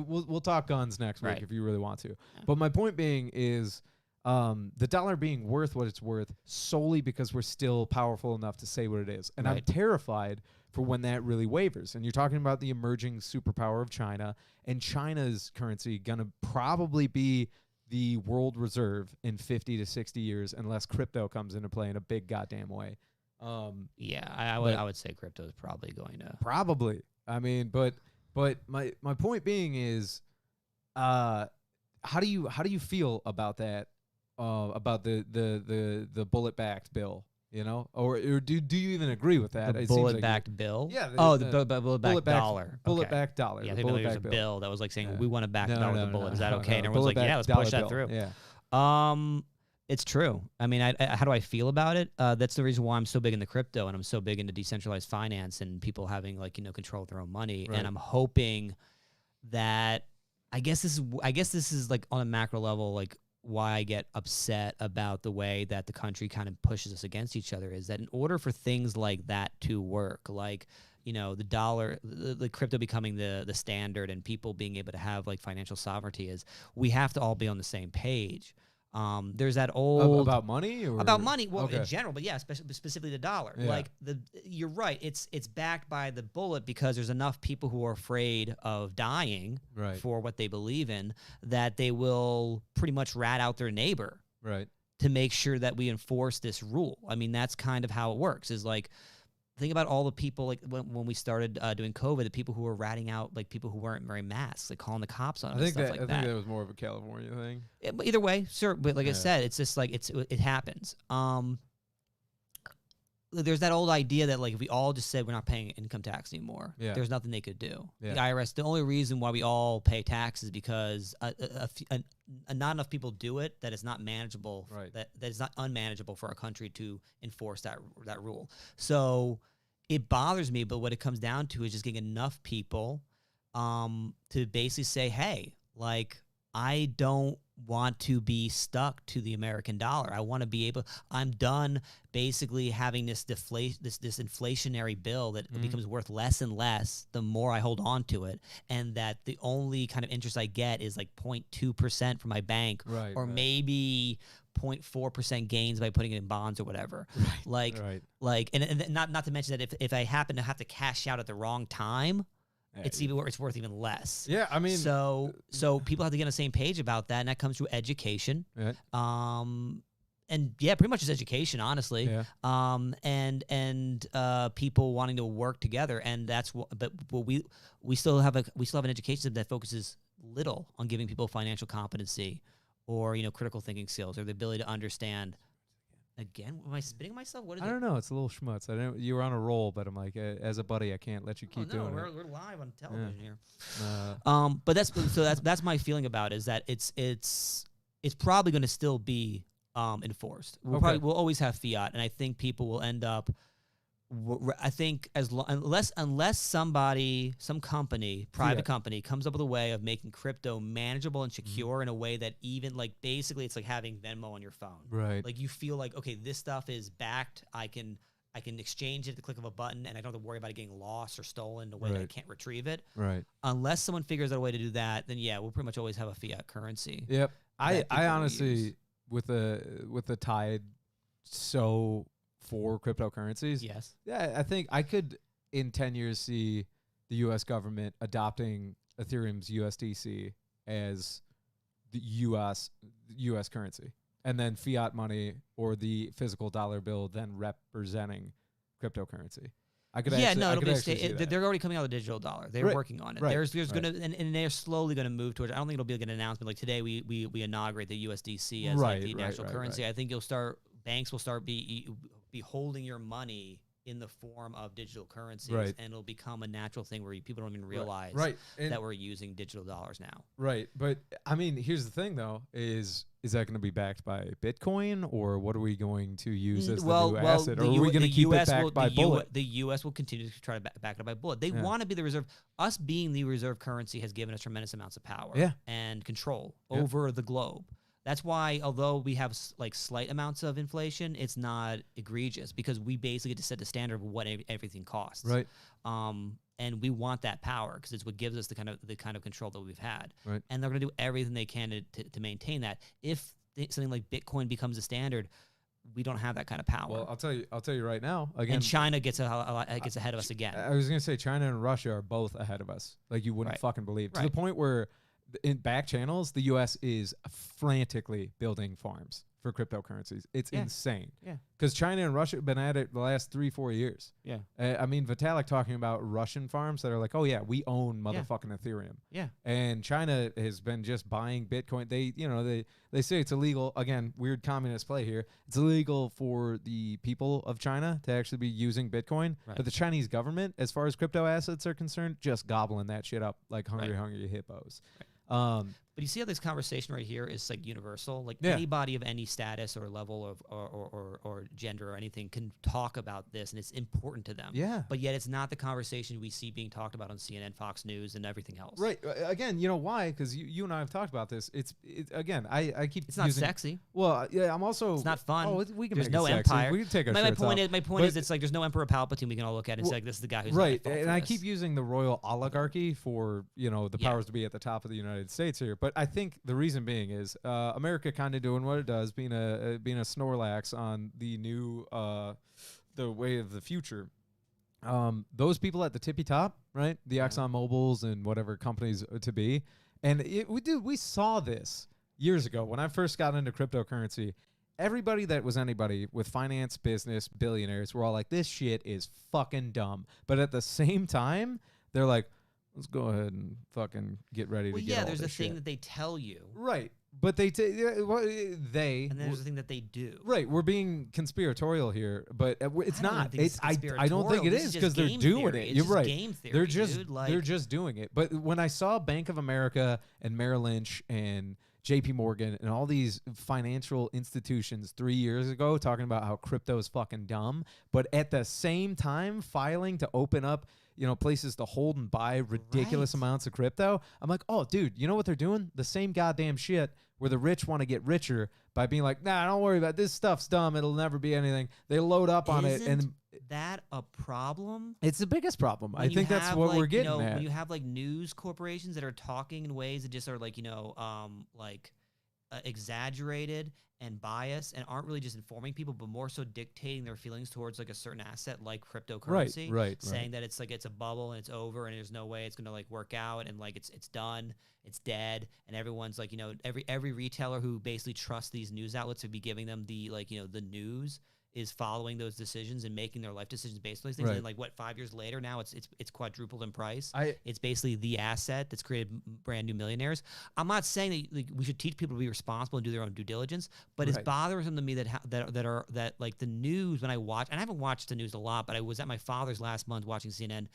we'll talk guns next week if you really want to. Yeah. But my point being is. The dollar being worth what it's worth solely because we're still powerful enough to say what it is. And I'm terrified for when that really wavers. And you're talking about the emerging superpower of China, and China's currency going to probably be the world reserve in 50 to 60 years unless crypto comes into play in a big goddamn way. I would say crypto is probably going to. Probably. I mean, but my point being is how do you feel about that? About the bullet-backed bill, or do you even agree with that? The bullet-backed bill? Yeah. The bullet-backed dollar. Bullet-backed dollar. Yeah, I think there was a bill that was like saying we want to back the dollar with a bullet. Is that okay? And everyone's like, yeah, let's push that through. Yeah. It's true. I mean, how do I feel about it? That's the reason why I'm so big into crypto and I'm so big into decentralized finance and people having control of their own money. Right. And I'm hoping that I guess this is like on a macro level, like why I get upset about the way that the country kind of pushes us against each other is that in order for things like that to work, like, the dollar, the crypto becoming the standard and people being able to have like financial sovereignty is we have to all be on the same page. There's that old about money or well in general, but specifically the dollar. Yeah. Like you're right. It's backed by the bullet because there's enough people who are afraid of dying for what they believe in that they will pretty much rat out their neighbor to make sure that we enforce this rule. I mean, that's kind of how it works. Is like think about all the people like when we started doing COVID, the people who were ratting out like people who weren't wearing masks, like calling the cops on them. I think that was more of a California thing. Yeah, but either way, sure. But like I said, it's just like it happens. there's that old idea that like if we all just said we're not paying income tax anymore, Yeah. there's nothing they could do. Yeah. The IRS, the only reason why we all pay taxes is because not enough people do it, that it's not manageable. Right. That it's not unmanageable for our country to enforce that rule. So it bothers me, but what it comes down to is just getting enough people to basically say, hey, like, I don't want to be stuck to the American dollar. I want to be able, I'm done basically having this this inflationary bill that becomes worth less and less the more I hold on to it. And that the only kind of interest I get is like 0.2% from my bank, Right, or right. maybe 0.4% gains by putting it in bonds or whatever. Right. Like, and not to mention that if I happen to have to cash out at the wrong time, it's worth even less. Yeah, I mean, so people have to get on the same page about that, and that comes through education. Right. And yeah, pretty much just education, honestly. Yeah. And people wanting to work together, and that's what. But we still have an education system that focuses little on giving people financial competency, or critical thinking skills, or the ability to understand. Again, am I spitting myself? What is it? I don't know. It's a little schmutz. I don't. You were on a roll, but I'm like, as a buddy, I can't let you keep doing it. We're live on television here. But that's my feeling about it, is that it's probably going to still be enforced. We'll always have fiat, and I think people will end up. I think unless somebody, some company, private company, comes up with a way of making crypto manageable and secure in a way that even like basically it's like having Venmo on your phone. Right. Like you feel like, okay, this stuff is backed. I can exchange it at the click of a button, and I don't have to worry about it getting lost or stolen in a way that I can't retrieve it. Right. Unless someone figures out a way to do that, then yeah, we'll pretty much always have a fiat currency. Yep. I honestly, use. with the tide so for cryptocurrencies. Yes. Yeah, I think I could in 10 years see the U.S. government adopting Ethereum's USDC as the U.S. currency, and then fiat money or the physical dollar bill then representing cryptocurrency. I could it'll be see that. they're already coming out of the digital dollar. They're working on it. Right. There's gonna and they're slowly gonna move towards. I don't think it'll be like an announcement like today we inaugurate the USDC as like the national currency. I think banks will start be holding your money in the form of digital currencies, and it'll become a natural thing where people don't even realize that we're using digital dollars now. Right, but I mean, here's the thing though: is that going to be backed by Bitcoin, or what are we going to use as the new asset? Or are we going to keep it backed by bullet? The U.S. will continue to try to back it up by bullet. They want to be the reserve. Us being the reserve currency has given us tremendous amounts of power and control over the globe. That's why, although we have like slight amounts of inflation, it's not egregious, because we basically get to set the standard of what everything costs. Right. And we want that power because it's what gives us the kind of control that we've had. Right. And they're going to do everything they can to maintain that. If something like Bitcoin becomes a standard, we don't have that kind of power. Well, I'll tell you right now. Again, and China gets ahead of us again. I was going to say China and Russia are both ahead of us. Like you wouldn't fucking believe. To the point where in back channels, the U.S. is frantically building farms for cryptocurrencies. It's insane. Yeah. Because China and Russia have been at it the last 3-4 years. Yeah. I mean, Vitalik talking about Russian farms that are like, oh yeah, we own motherfucking Ethereum. Yeah. And China has been just buying Bitcoin. They say it's illegal. Again, weird communist play here. It's illegal for the people of China to actually be using Bitcoin. Right. But the Chinese government, as far as crypto assets are concerned, just gobbling that shit up like hungry hippos. Right. But you see how this conversation right here is like universal. Like anybody of any status or level of or gender or anything can talk about this, and it's important to them. Yeah. But yet it's not the conversation we see being talked about on CNN, Fox News, and everything else. Right. Again, you know why? Because you and I have talked about this. It's again, I keep. It's not sexy. Well, yeah, I'm also. It's not fun. Oh, we can. There's make no it sexy. empire. We can take our my shirts point is, it's like there's no Emperor Palpatine. We can all look at it and say, like, this is the guy who's right. And I keep using the royal oligarchy for the powers to be at the top of the United States here. But I think the reason being is America kind of doing what it does, being a Snorlax on the new the way of the future. Those people at the tippy top, right? The Exxon Mobils and whatever companies to be, and we saw this years ago when I first got into cryptocurrency. Everybody that was anybody with finance, business, billionaires were all like, "This shit is fucking dumb," but at the same time, they're like, let's go ahead and fucking get ready to get all there's this a thing shit. that they tell you. Right. but they they And then there's the thing that they do. right. We're being conspiratorial here, but it's I don't not. even think It's it's I don't think it conspiratorial. is This because just they're game doing theory. it. It's You're just right. game theory, They're just dude. Like, they're just doing it. But when I saw Bank of America and Merrill Lynch and JP Morgan and all these financial institutions 3 years ago talking about how crypto is fucking dumb, but at the same time filing to open up, places to hold and buy ridiculous Right. amounts of crypto, I'm like, oh, dude, you know what they're doing? The same goddamn shit where the rich want to get richer by being like, nah, don't worry about it. This stuff's dumb. It'll never be anything. They load up on it, and isn't that a problem? it's the biggest problem. I When you think that's have, what like, we're getting when at. you have like news corporations that are talking in ways that just are like exaggerated and biased and aren't really just informing people, but more so dictating their feelings towards like a certain asset like cryptocurrency, right. saying that it's like it's a bubble and it's over and there's no way it's gonna like work out and like it's done, it's dead, and everyone's like every retailer who basically trusts these news outlets to be giving them the the news is following those decisions and making their life decisions based on these things. Right. And like 5 years later, now it's quadrupled in price. I It's basically the asset that's created brand new millionaires. I'm not saying that like, we should teach people to be responsible and do their own due diligence, but it's Right. bothersome to me that like the news when I watch, and I haven't watched the news a lot, but I was at my father's last month watching CNN,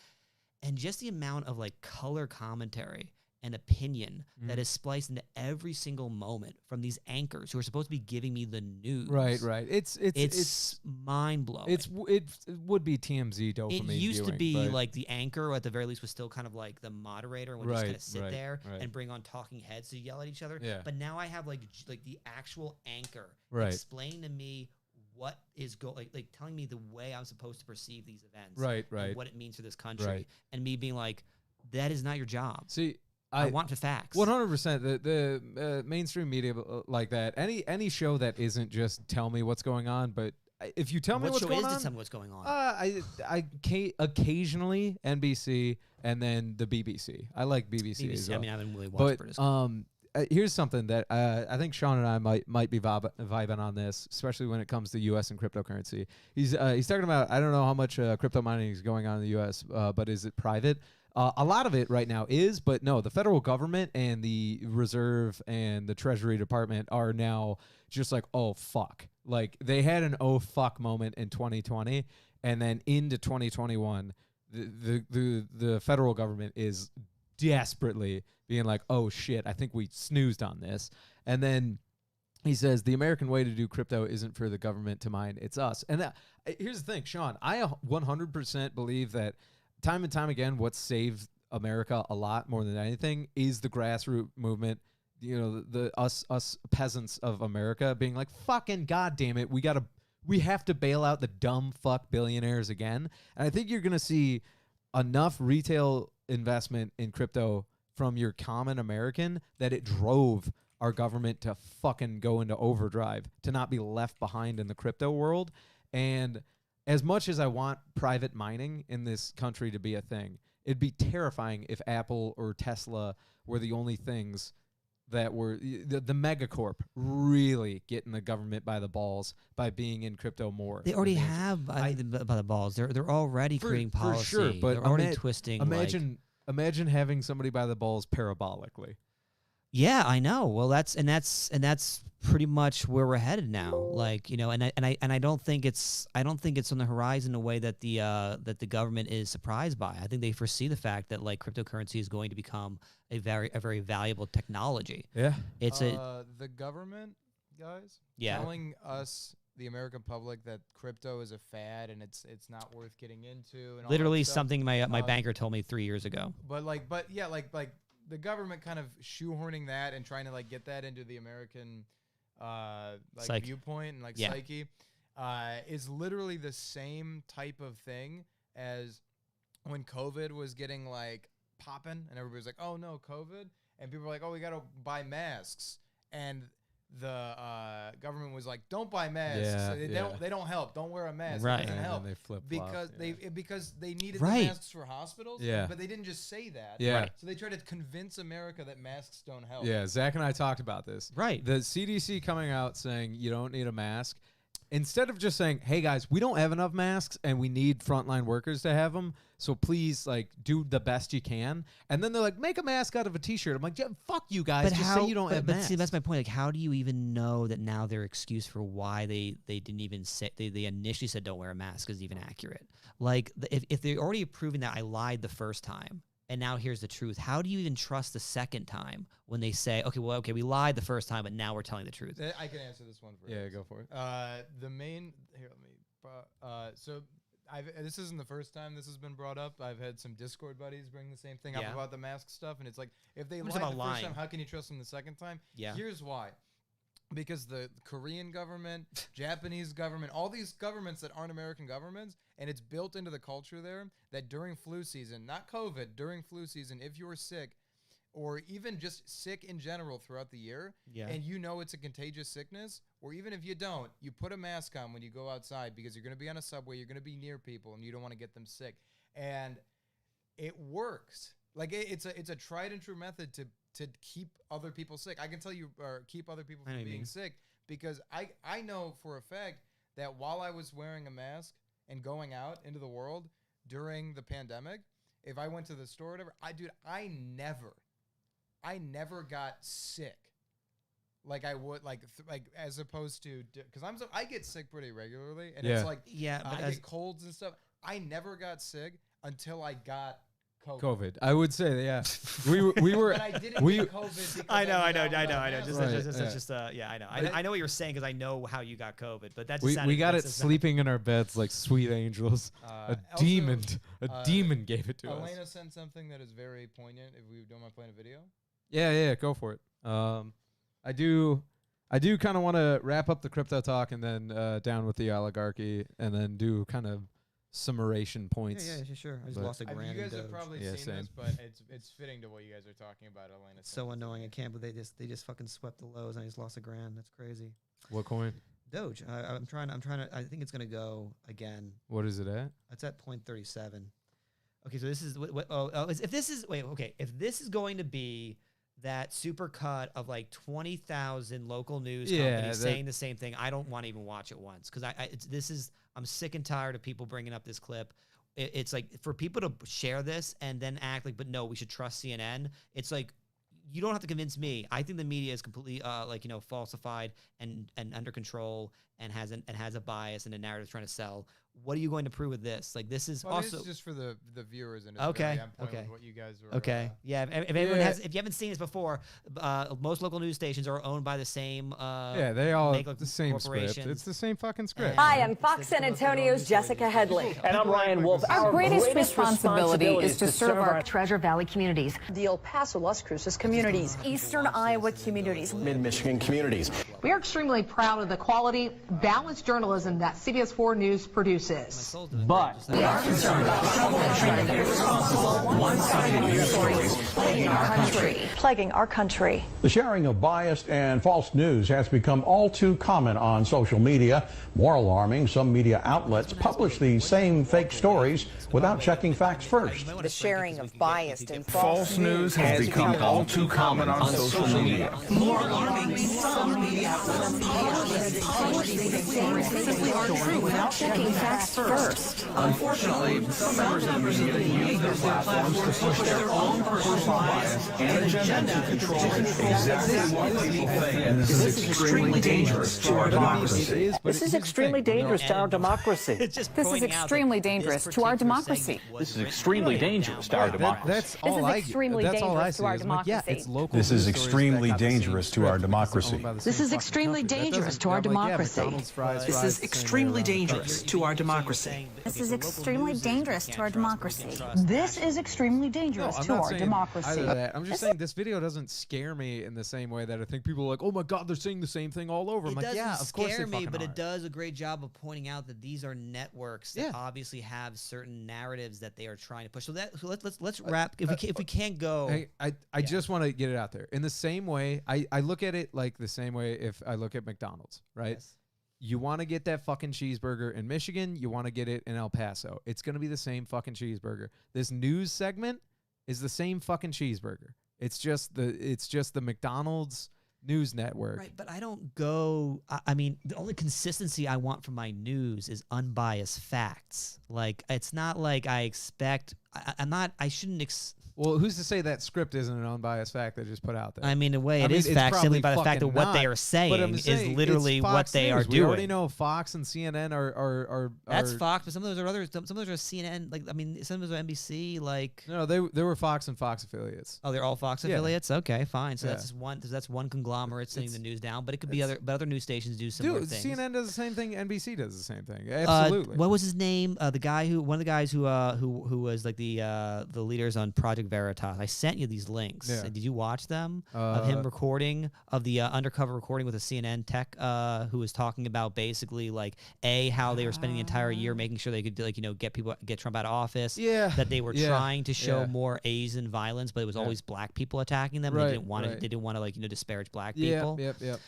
and just the amount of like color commentary and opinion that is spliced into every single moment from these anchors who are supposed to be giving me the news. right. It's mind blowing. It would be TMZ dopamine. It used to viewing, be but- like the anchor, or at the very least, was still kind of like the moderator and would just kind of sit Right, there right. and bring on talking heads to yell at each other. Yeah. But now I have like the actual anchor Right. explain to me what is like telling me the way I'm supposed to perceive these events. Right, and right. what it means for this country. Right. And me being like, that is not your job. See, I want the facts. 100%. The mainstream media like that. Any show that isn't just tell me what's going on, but if you tell me What what's show going is on, to tell me what's going on? occasionally NBC and then the BBC. I like BBC, as BBC, well. I mean, I haven't really watched British. Here's something that I think Sean and I might be vibing on this, especially when it comes to U.S. and cryptocurrency. He's talking about, I don't know how much crypto mining is going on in the U.S., but is it private? A lot of it right now is, but no, the federal government and the Reserve and the Treasury Department are now just like, oh, fuck. Like, they had an oh, fuck moment in 2020, and then into 2021, the federal government is desperately being like, oh, shit, I think we snoozed on this. And then he says, the American way to do crypto isn't for the government to mine, it's us. And here's the thing, Sean, I 100% believe that time and time again, what saved America a lot more than anything is the grassroots movement. The us peasants of America being like, fucking goddamn it, we have to bail out the dumb fuck billionaires again. And I think you're gonna see enough retail investment in crypto from your common American that it drove our government to fucking go into overdrive, to not be left behind in the crypto world. And as much as I want private mining in this country to be a thing, it'd be terrifying if Apple or Tesla were the only things that were the megacorp really getting the government by the balls by being in crypto more. They already have by the balls. They're already creating policy. For sure, but they're already twisting. Imagine having somebody by the balls parabolically. Yeah, I know. Well, that's pretty much where we're headed now. Like, and I don't think it's on the horizon in a way that the government is surprised by. I think they foresee the fact that like cryptocurrency is going to become a very valuable technology. Yeah, it's the government, guys. Yeah. Telling us, the American public, that crypto is a fad and it's not worth getting into. And literally all that stuff. something my banker told me 3 years ago. But the government kind of shoehorning that and trying to like get that into the American viewpoint and like psyche is literally the same type of thing as when COVID was getting like popping and everybody was like, oh no, COVID, and people were like, oh, we gotta buy masks, and the government was like, don't buy masks. They don't help. Don't wear a mask. Right. It doesn't help. And they flip because they needed Right. the masks for hospitals. Yeah. But they didn't just say that. Yeah. Right. So they tried to convince America that masks don't help. Yeah, Zach and I talked about this. Right. The CDC coming out saying you don't need a mask. instead of just saying, "Hey guys, we don't have enough masks and we need frontline workers to have them, so please like do the best you can." And then they're like, "Make a mask out of a t-shirt." I'm like, "Yeah, fuck you guys. Just say you don't have masks." But see, that's my point. Like, how do you even know that now their excuse for why they didn't even say they initially said don't wear a mask is even accurate? Like, if they're already proving that I lied the first time, and now here's the truth, how do you even trust the second time when they say, okay, we lied the first time, but now we're telling the truth? I can answer this one for Yeah, go for it. The main here, let me. So this isn't the first time this has been brought up. I've had some Discord buddies bring the same thing up about the mask stuff, and it's like, if they lied the first time, how can you trust them the second time? Yeah. Here's why. Because the Korean government, Japanese government, all these governments that aren't American governments, and it's built into the culture there that during flu season, not COVID, during flu season, if you're sick, or even just sick in general throughout the year, and you know it's a contagious sickness, or even if you don't, you put a mask on when you go outside because you're going to be on a subway, you're going to be near people, and you don't want to get them sick. And it works. Like, it's a tried and true method to keep other people sick. I can tell you, or keep other people from being sick, because I know for a fact that while I was wearing a mask and going out into the world during the pandemic, if I went to the store or whatever, I never got sick like I would, like as opposed to, because I get sick pretty regularly, and it's like, I get colds and stuff. I never got sick until I got COVID. I would say, yeah. We were. But I didn't get COVID. I know. I know. I know what you're saying because I know how you got COVID, but that's we got it sleeping in our beds like sweet angels. A demon gave it to us. Elena sent something that is very poignant. If we don't mind playing a video. Yeah, go for it. I do kind of want to wrap up the crypto talk and then down with the oligarchy and then do kind of summation points. Yeah, sure. I just lost a grand. You guys have probably seen this, but it's fitting to what you guys are talking about, Elena. It's so annoying. I can't believe they just fucking swept the lows and I just lost a grand. That's crazy. What coin? Doge. I'm trying to. I think it's gonna go again. What is it at? It's at 0.37. Okay, so this is if this is going to be that super cut of like 20,000 local news companies saying the same thing, I don't want to even watch it once because I'm sick and tired of people bringing up this clip. It's like for people to share this and then act like, but no, we should trust CNN. It's like, you don't have to convince me. I think the media is completely falsified and under control and has a bias and a narrative trying to sell. What are you going to prove with this? Like, this is also it's just for the viewers and okay. With what you guys were If you haven't seen this before, most local news stations are owned by the same they all have the same script. It's the same fucking script. Hi, I'm Fox San Antonio's Jessica Headley. And I'm Ryan Wolf. Our greatest responsibility is to serve our Treasure Valley communities, the El Paso, Las Cruces communities, Eastern Iowa communities, Mid-Michigan communities. We are extremely proud of the quality, balanced journalism that CBS 4 News produces. But we are concerned about trouble and irresponsible, one-sided news stories plaguing our country. The sharing of biased and false news has become all too common on social media. More alarming, some media outlets publish these same fake stories without checking facts first. The sharing of biased and false news has become all too common on social media. More alarming, some media outlets publish these stories simply aren't true without checking facts first. Unfortunately, some members of the media use their platforms to push their own personal bias and agenda to control exactly what people think. And this is extremely dangerous to our democracy. This is extremely dangerous to our democracy. This is extremely dangerous to our democracy. This is extremely dangerous to our democracy. That's all I say. Yeah, it's local. This is extremely dangerous to our democracy. This is extremely dangerous to our democracy. This is extremely dangerous to our democracy. This is extremely dangerous to our democracy. This is extremely dangerous to our democracy. I'm just saying this video doesn't scare me in the same way that I think people are like, oh my God, they're saying the same thing all over. I'm like, yeah, of course they fucking scare me, but are. it does a great job of pointing out that these are networks that obviously have certain narratives that they are trying to push. So let's wrap. If we can't go, I just want to get it out there. In the same way, I look at it like the same way if I look at McDonald's, right? Yes. You want to get that fucking cheeseburger in Michigan, you want to get it in El Paso. It's going to be the same fucking cheeseburger. This news segment is the same fucking cheeseburger. It's just the McDonald's news network. Right, but I don't go. I mean, the only consistency I want from my news is unbiased facts. Like, it's not like I expect. I'm not. I shouldn't. Well, who's to say that script isn't an unbiased fact they just put out there? I mean, in a way, it mean, is it's fact simply probably by the fact that fucking what they not, are saying but I'm is saying literally it's what Fox they are News. doing. We already know Fox and CNN are That's Fox, but some of those are others. Some of those are CNN. Like, I mean, some of those are NBC. Like, no, they were Fox and Fox affiliates. oh, they're all Fox affiliates. Okay, fine. So Yeah. that's just one. That's one conglomerate sending the news down. But it could be other. But other news stations do similar Dude, things. CNN does the same thing. NBC does the same thing. Absolutely. What was his name? One of the guys who was like the leaders on Project Veritas. I sent you these links. Yeah. Did you watch them of him recording of the undercover recording with a CNN tech who was talking about basically like how they were spending the entire year making sure they could get Trump out of office. Yeah. That they were Yeah. trying to show Yeah. more Asian violence, but it was Yeah. always black people attacking them. Right, They didn't want to. right. They didn't want to like disparage black Yeah, people. yep. Those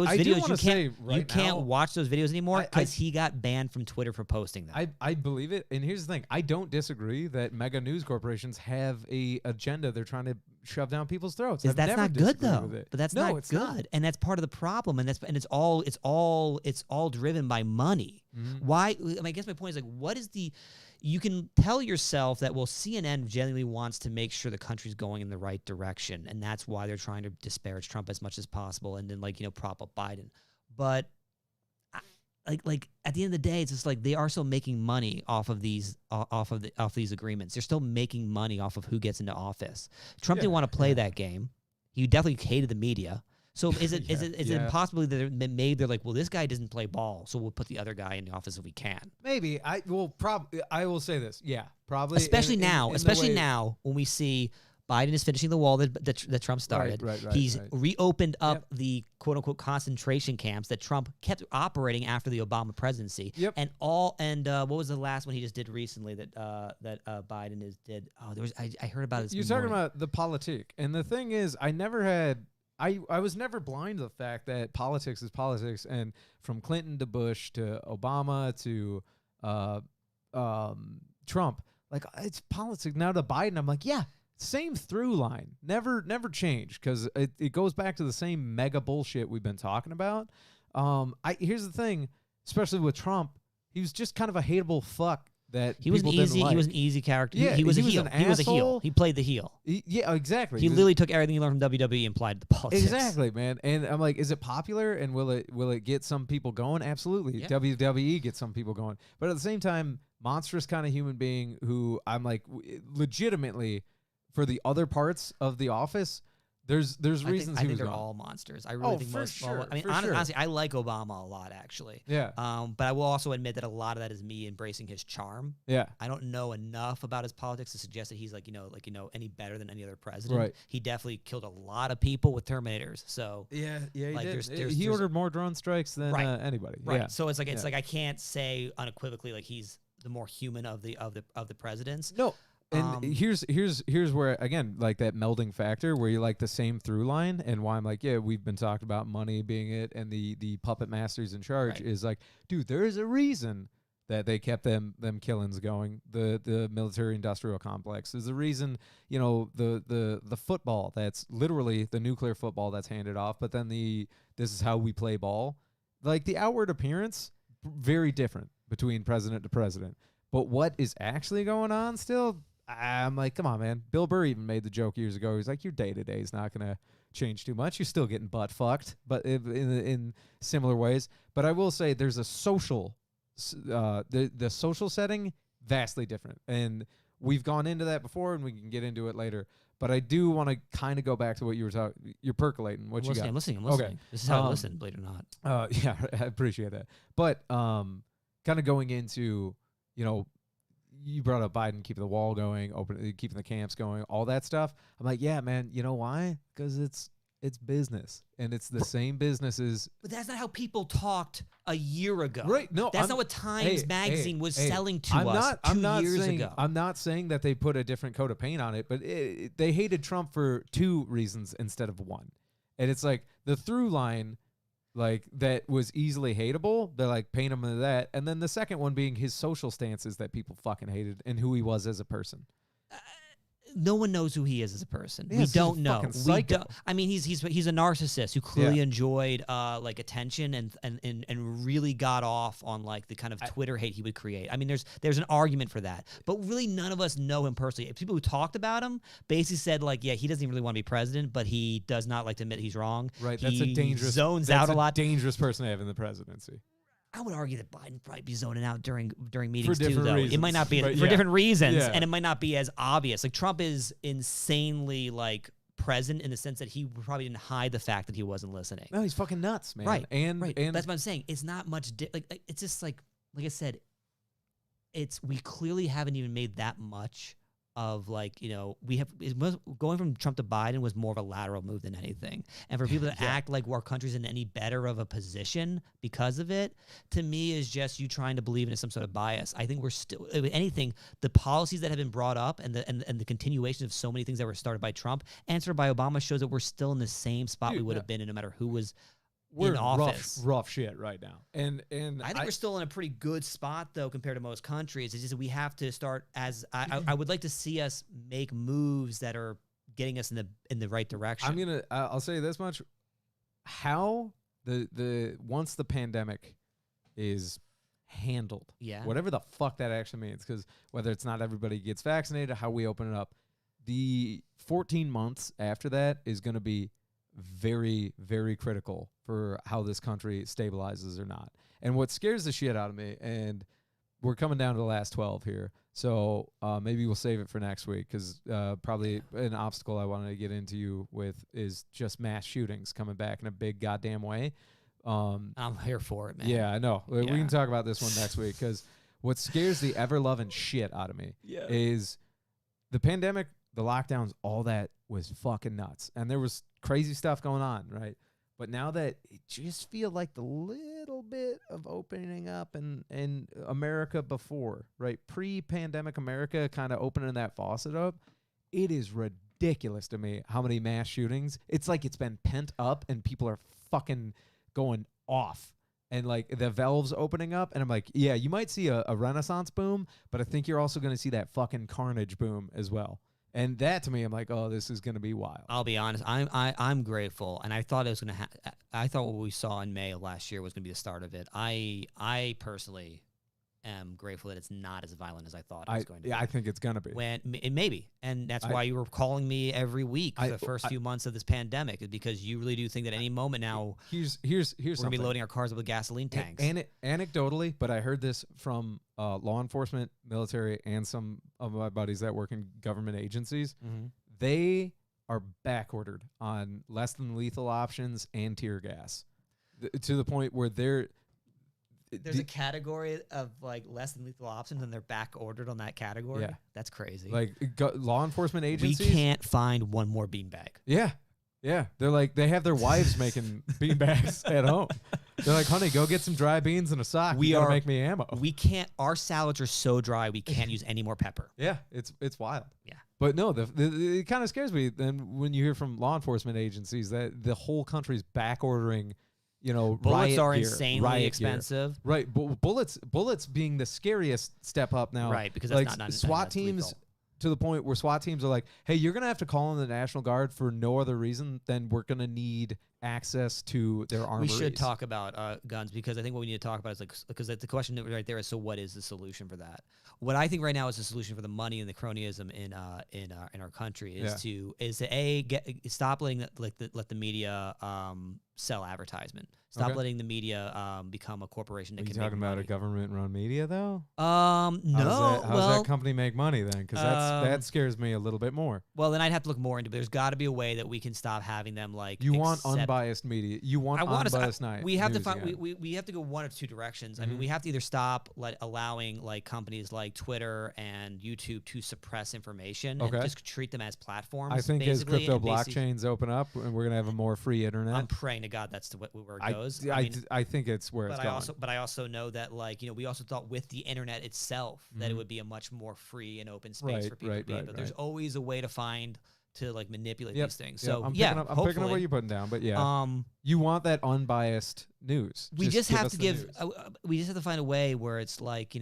I do videos wanna say right you can't now- watch those videos anymore I- because he got banned from Twitter for posting them. I believe it. And here's the thing. I don't disagree that mega news corporations have a agenda they're trying to shove down people's throats. I've That's never not good disagreed though. with it. But that's no, not it's good, not. and that's part of the problem. And it's all driven by money. Mm-hmm. Why? I mean, I guess my point is like, what is the? You can tell yourself that CNN genuinely wants to make sure the country's going in the right direction, and that's why they're trying to disparage Trump as much as possible, and then prop up Biden. But like at the end of the day, it's just like they are still making money off of these agreements. They're still making money off of who gets into office. Trump didn't want to play that game. He definitely hated the media. So is it impossible that maybe they're like, well, this guy doesn't play ball, so we'll put the other guy in the office if we can. Maybe I will say this. Yeah, probably. Especially now in when we see Biden is finishing the wall that Trump started. Right, He's right. reopened up the quote unquote concentration camps that Trump kept operating after the Obama presidency. Yep. And what was the last one he just did recently that Biden did? Oh, I heard about it. You're talking about the politic, and the thing is, I was never blind to the fact that politics is politics, and from Clinton to Bush to Obama to Trump, like it's politics. Now to Biden, I'm like, yeah, same through line, never changed, because it goes back to the same mega bullshit we've been talking about. Here's the thing, especially with Trump, he was just kind of a hateable fuck. That he was an easy character. Yeah, he was a he was heel. an He was a heel. asshole. He played the heel. Yeah, exactly. He literally took everything he learned from WWE and applied it to politics. Exactly, man. And I'm like, is it popular, and will it get some people going? Absolutely. Yeah. WWE gets some people going, but at the same time, monstrous kind of human being who I'm like, legitimately, for the other parts of The Office, there's reasons I he think was they're gone. all monsters. I really think for most. sure, I mean, for sure. honestly, I like Obama a lot, actually. Yeah. But I will also admit that a lot of that is me embracing his charm. Yeah. I don't know enough about his politics to suggest that he's like any better than any other president. Right. He definitely killed a lot of people with Terminators. So Yeah, he like, did. there's- He ordered more drone strikes than Right. anybody. right. Yeah. So it's like Yeah. I can't say unequivocally like he's the more human of the presidents. No. And here's where, again, like that melding factor where you like the same through line, and why I'm like, yeah, we've been talking about money being it, and the puppet masters in charge is like, dude, there is a reason that they kept them killings going. The military industrial complex. There's a reason, the football that's literally the nuclear football that's handed off, but then this is how we play ball. Like the outward appearance, very different between president to president. But what is actually going on still? I'm like, come on, man. Bill Burr even made the joke years ago. He's like, your day-to-day is not going to change too much. You're still getting butt fucked, but in similar ways. But I will say there's a social, the social setting, vastly different. And we've gone into that before, and we can get into it later. But I do want to kind of go back to what you were talking. You're percolating. What you got? I'm listening. Okay. This is how I listen, believe it or not. Yeah, I appreciate that. But kind of going into, you brought up Biden keeping the wall going, keeping the camps going, all that stuff. I'm like, yeah, man. You know why? Because it's business, and it's the same businesses. But that's not how people talked a year ago. Right? No, that's not what Times Magazine was selling to us I'm 2 not years saying, ago. I'm not saying that they put a different coat of paint on it, but they hated Trump for 2 reasons instead of 1. And it's like the through line, like that was easily hateable. They're like paint him into that, and then the second one being his social stances that people fucking hated and who he was as a person. no one knows who he is as a person. Yeah, We he's a don't know. fucking We psycho. don't. I mean, he's a narcissist who clearly enjoyed like attention and really got off on like the kind of Twitter hate he would create. I mean, there's an argument for that, but really none of us know him personally. People who talked about him basically said like, yeah, he doesn't even really want to be president, but he does not like to admit he's wrong. Right. He That's a dangerous. zones that's out a lot. Dangerous person to have in the presidency. I would argue that Biden would probably be zoning out during meetings too, different though. reasons. It might not be But for different reasons, Yeah. and it might not be as obvious. Like Trump is insanely like present in the sense that he probably didn't hide the fact that he wasn't listening. No, he's fucking nuts, man. Right, And And that's what I'm saying. It's not much. Like it's just like I said, we clearly haven't even made that much of like, going from Trump to Biden was more of a lateral move than anything. And for people to act like our country's in any better of a position because of it, to me is just you trying to believe in some sort of bias. I think we're still, if anything, the policies that have been brought up and the continuation of so many things that were started by Trump and started by Obama shows that we're still in the same spot we would have been in no matter who was in office. Rough shit right now. And I think we're still in a pretty good spot though compared to most countries. It's just that we have to start I would like to see us make moves that are getting us in the right direction. I'll say this much. How the once the pandemic is handled, whatever the fuck that actually means, because whether it's not everybody gets vaccinated, how we open it up, the 14 months after that is going to be very, very critical for how this country stabilizes or not. And what scares the shit out of me, and we're coming down to the last 12 here, so maybe we'll save it for next week, because probably an obstacle I wanted to get into you with is just mass shootings coming back in a big goddamn way. I'm here for it, man. Yeah, I know. We can talk about this one next week, because what scares the ever-loving shit out of me is the pandemic, the lockdowns, all that was fucking nuts. And there was crazy stuff going on, right? But now that it just feel like the little bit of opening up in America before, right? Pre-pandemic America kind of opening that faucet up, it is ridiculous to me how many mass shootings. It's like it's been pent up and people are fucking going off. And like the valves opening up, and I'm like, yeah, you might see a renaissance boom, but I think you're also going to see that fucking carnage boom as well. And that to me, I'm like, oh, this is going to be wild. I'll be honest. I'm grateful, and I thought it was going to. I thought what we saw in May of last year was going to be the start of it. I personally am grateful that it's not as violent as I thought it was going to be. Yeah, I think it's going to be. Maybe, and that's why you were calling me every week for the first few months of this pandemic, is because you really do think that any moment now here's we're something. going to be loading our cars up with gasoline tanks. Anecdotally, but I heard this from law enforcement, military, and some of my buddies that work in government agencies. Mm-hmm. They are backordered on less than lethal options and tear gas, to the point where there's a category of like less than lethal options, and they're back ordered on that category. Yeah. That's crazy. Like law enforcement agencies, we can't find one more beanbag. Yeah. They're like, they have their wives making beanbags at home. They're like, honey, go get some dry beans and a sock. You gotta make me ammo. We can't. Our salads are so dry, we can't use any more pepper. Yeah, it's wild. Yeah. But no, it kind of scares me then when you hear from law enforcement agencies that the whole country's back ordering. Bullets are gear, insanely expensive. Right. Bullets being the scariest step up now. Right, because like that's not SWAT teams lethal. To the point where SWAT teams are like, hey, you're going to have to call in the National Guard for no other reason than we're going to need access to their armories. We should talk about guns, because I think what we need to talk about is because the question that right there is, so what is the solution for that? What I think right now is the solution for the money and the cronyism in our country is to stop letting let the media sell advertisement. Stop letting the media become a corporation that Are you can talking make about money. a government-run media, though? No. How does that company make money, then? Because that scares me a little bit more. Well, then I'd have to look more into it. There's got to be a way that we can stop having them like. You want unbiased media. You want unbiased night. We have to find. We have to go one of two directions. I mean, we have to either stop allowing like companies like Twitter and YouTube to suppress information and just treat them as platforms. I think as crypto and blockchains open up, and we're gonna have a more free internet. I'm praying to God that's where it goes. I think it's where it's going. But I also know that we also thought with the internet itself that it would be a much more free and open space for people to be. But there's always a way to find to like manipulate these things. So I'm picking up what you're putting down. But you want that unbiased news. We just have to we just have to find a way where it's like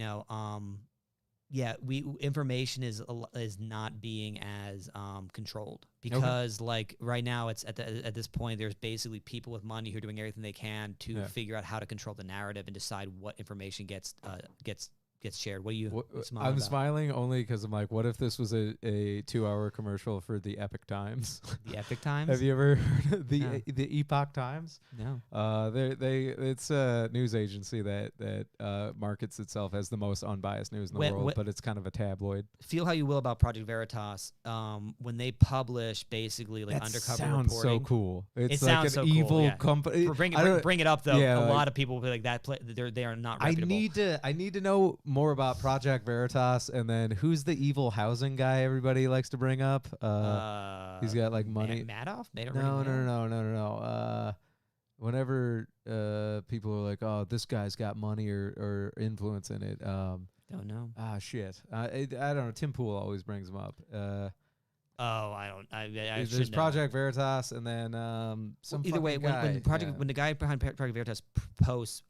information is not being as controlled because like right now it's at this point there's basically people with money who are doing everything they can to figure out how to control the narrative and decide what information gets shared. What do you? I'm smiling only because I'm like, what if this was a 2-hour commercial for the Epic Times? The Epic Times? Have you ever heard of the Epoch Times? No. It's a news agency that markets itself as the most unbiased news in the world, but it's kind of a tabloid. Feel how you will about Project Veritas. When they publish basically like undercover reporting, sounds so cool. It's it like sounds an so evil cool, yeah. company. Bring it up though. Yeah, a lot of people will be like that. They are not reputable. I need to know more about Project Veritas, and then who's the evil housing guy everybody likes to bring up? He's got like money. Madoff? No. Whenever people are like, "Oh, this guy's got money or influence in it," don't know. Shit. I don't know. Tim Pool always brings him up. I don't. There's Project Veritas, and then some. Either way, guy, when the guy behind Project Veritas posts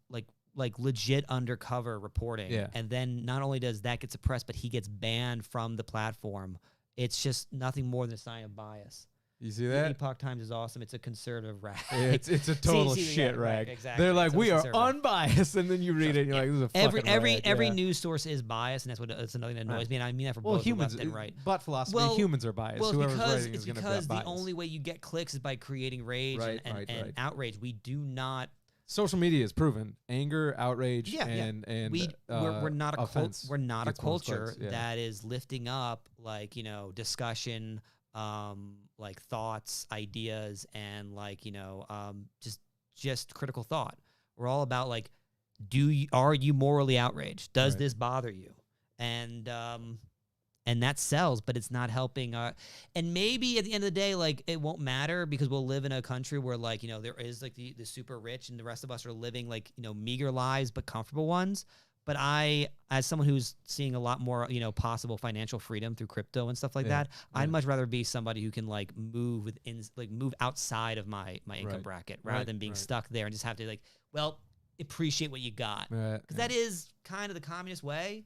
like legit undercover reporting, and then not only does that get suppressed, but he gets banned from the platform. It's just nothing more than a sign of bias. You see that? Epoch Times is awesome. It's a conservative rag. It's a total shit rag. Exactly. They're like, we are unbiased, and then you read it, and you're like, this is a fucking rag. Every news source is biased, and that's another thing that annoys me. And I mean that for both humans left and right. But philosophy, humans are biased. Well, Whoever's because writing it's is going to be because biased. the only way you get clicks is by creating rage and outrage. We do not. Social media is proven anger, outrage, and we're not a offense. We're not a culture that is lifting up like discussion, like thoughts, ideas, and like just critical thought. We're all about like, are you morally outraged? Does this bother you? And that sells, but it's not helping. And maybe at the end of the day, like it won't matter because we'll live in a country where like, there is like the super rich and the rest of us are living like, meager lives, but comfortable ones. But as someone who's seeing a lot more, possible financial freedom through crypto and stuff like that, I'd much rather be somebody who can like move move outside of my income bracket rather than being stuck there and just have to appreciate what you got, because that is kind of the communist way.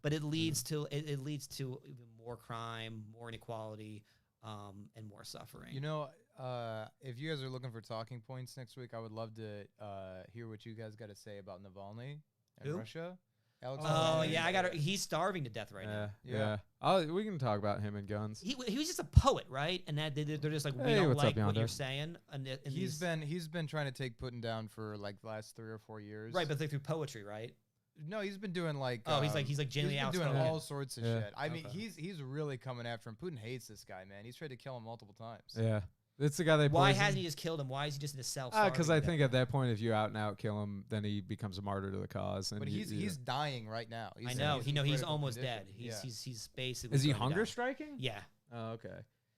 But it leads to it leads to even more crime, more inequality, and more suffering. If you guys are looking for talking points next week, I would love to hear what you guys got to say about Navalny and Russia. He's starving to death right now. We can talk about him and guns. He was just a poet, right? And that they're just like, we don't like what you're saying. And he's been trying to take Putin down for like the last 3 or 4 years. Right, but through poetry, right? No, he's been doing like he's like genuinely doing all sorts of shit. I mean, he's really coming after him. Putin hates this guy, man. He's tried to kill him multiple times. Yeah. It's the guy they Why hasn't he just killed him? Why is he just in a cell? Because I think at that point, if you out and out kill him, then he becomes a martyr to the cause. And but he's dying right now. I know. He's almost dead. He's basically. Is he hunger striking? Yeah. Oh, okay.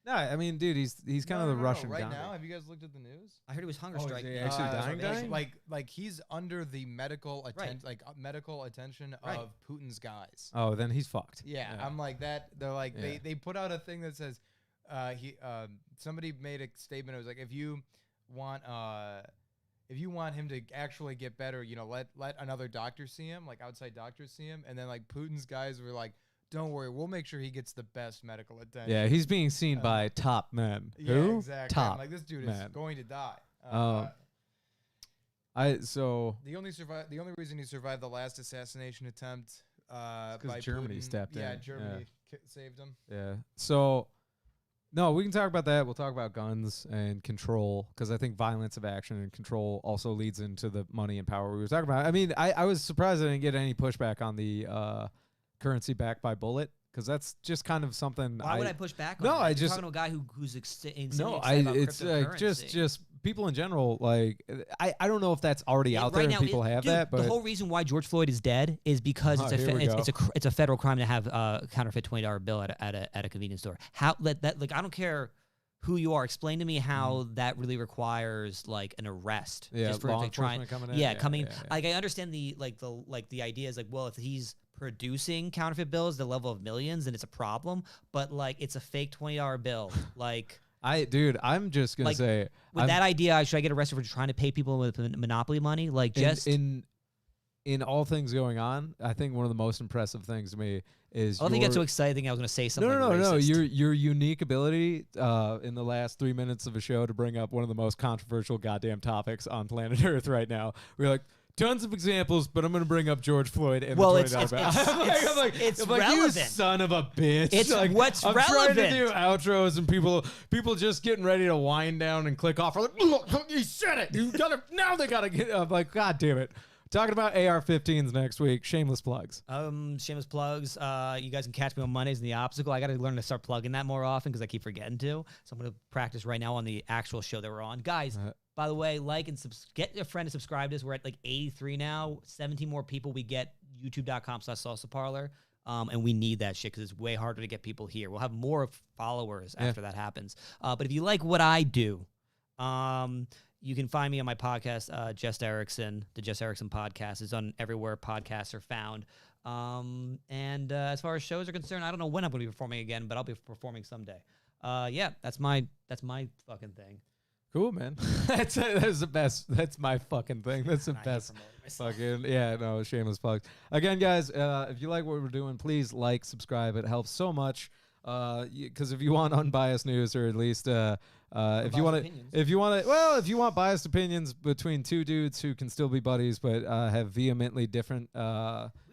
No, I mean, dude, he's kind of the Russian right Gandhi. now. Have you guys looked at the news? I heard he was hunger striking. Is he actually dying? Like he's under the medical attention of Putin's guys. Oh, then he's fucked. Yeah, I'm like that. They're like they put out a thing that says somebody made a statement. It was like, if you want him to actually get better, let another doctor see him, like outside doctors see him, and then like Putin's guys were like, don't worry, we'll make sure he gets the best medical attention. Yeah, he's being seen by top men. Yeah, Who? Exactly. Top. I'm like, this dude man. is going to die. The only reason he survived the last assassination attempt by Germany Putin, stepped in. Yeah, Germany saved him. Yeah. So no, we can talk about that. We'll talk about guns and control, because I think violence of action and control also leads into the money and power we were talking about. I mean, I was surprised I didn't get any pushback on the currency backed by bullet, because that's just kind of something. Why would I push back on No, that? I You're just talking to a guy who's insanely no, excited about it's like cryptocurrency. just people in general. Like I don't know if that's already out there and people have that. But the whole reason why George Floyd is dead is because it's a federal crime to have a counterfeit $20 bill at a convenience store. How that like I don't care who you are. Explain to me how that really requires like an arrest. Yeah, just for law like enforcement coming in. Yeah, coming. Like I understand the idea is like, well, if he's producing counterfeit bills, the level of millions, then it's a problem. But like, it's a fake $20 bill. Like, I'm just gonna say with that idea, should I get arrested for trying to pay people with monopoly money? Like, just in all things going on, I think one of the most impressive things to me is I don't think you get so excited thinking I was going to say something No. racist. Your unique ability in the last 3 minutes of a show to bring up one of the most controversial goddamn topics on planet Earth right now. We're like, tons of examples, but I'm going to bring up George Floyd and Well, the it's I'm like, you relevant. son of a bitch. It's like, what's I'm relevant. trying to do outros and people just getting ready to wind down and click off. Are like, look, you said it. You gotta now. They gotta get. I'm like, God damn it. Talking about AR-15s next week. Shameless plugs. Shameless plugs. You guys can catch me on Mondays in the Obstacle. I got to learn to start plugging that more often because I keep forgetting to. So I'm going to practice right now on the actual show that we're on. Guys, by the way, like and get a friend to subscribe to us. We're at like 83 now. 17 more people we get. YouTube.com/Salsa Parlor. And we need that shit because it's way harder to get people here. We'll have more followers after that happens. But if you like what I do, you can find me on my podcast, Jess Erickson. The Jess Erickson podcast is on everywhere podcasts are found. And as far as shows are concerned, I don't know when I'm going to be performing again, but I'll be performing someday. Yeah, that's my fucking thing. Cool, man. That's the best. That's my fucking thing. That's the best. Fucking shameless plugs. Again, guys, if you like what we're doing, please like, subscribe. It helps so much. Because if you want unbiased news, or at least if you want biased opinions between two dudes who can still be buddies but have vehemently different. We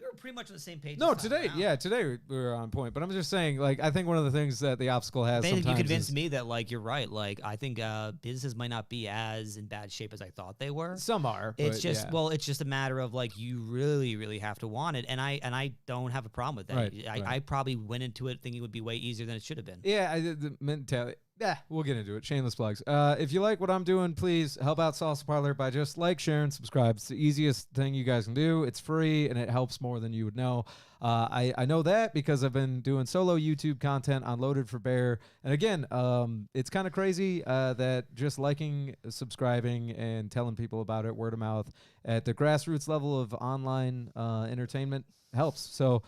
were pretty much on the same page. No, today we were on point. But I'm just saying, like, I think one of the things that the Obstacle has. You convinced me that, like, you're right. Like, I think businesses might not be as in bad shape as I thought they were. Some are. It's just it's just a matter of like you really, really have to want it, and I don't have a problem with that. Right, I probably went into it thinking it would be way easier than it should have been. Yeah, the mentality. Yeah, we'll get into it. Shameless plugs. If you like what I'm doing, please help out Salsa Parlor by just share, and subscribe. It's the easiest thing you guys can do. It's free, and it helps more than you would know. I know that because I've been doing solo YouTube content on Loaded for Bear. And again, it's kind of crazy that just liking, subscribing, and telling people about it, word of mouth, at the grassroots level of online entertainment helps. So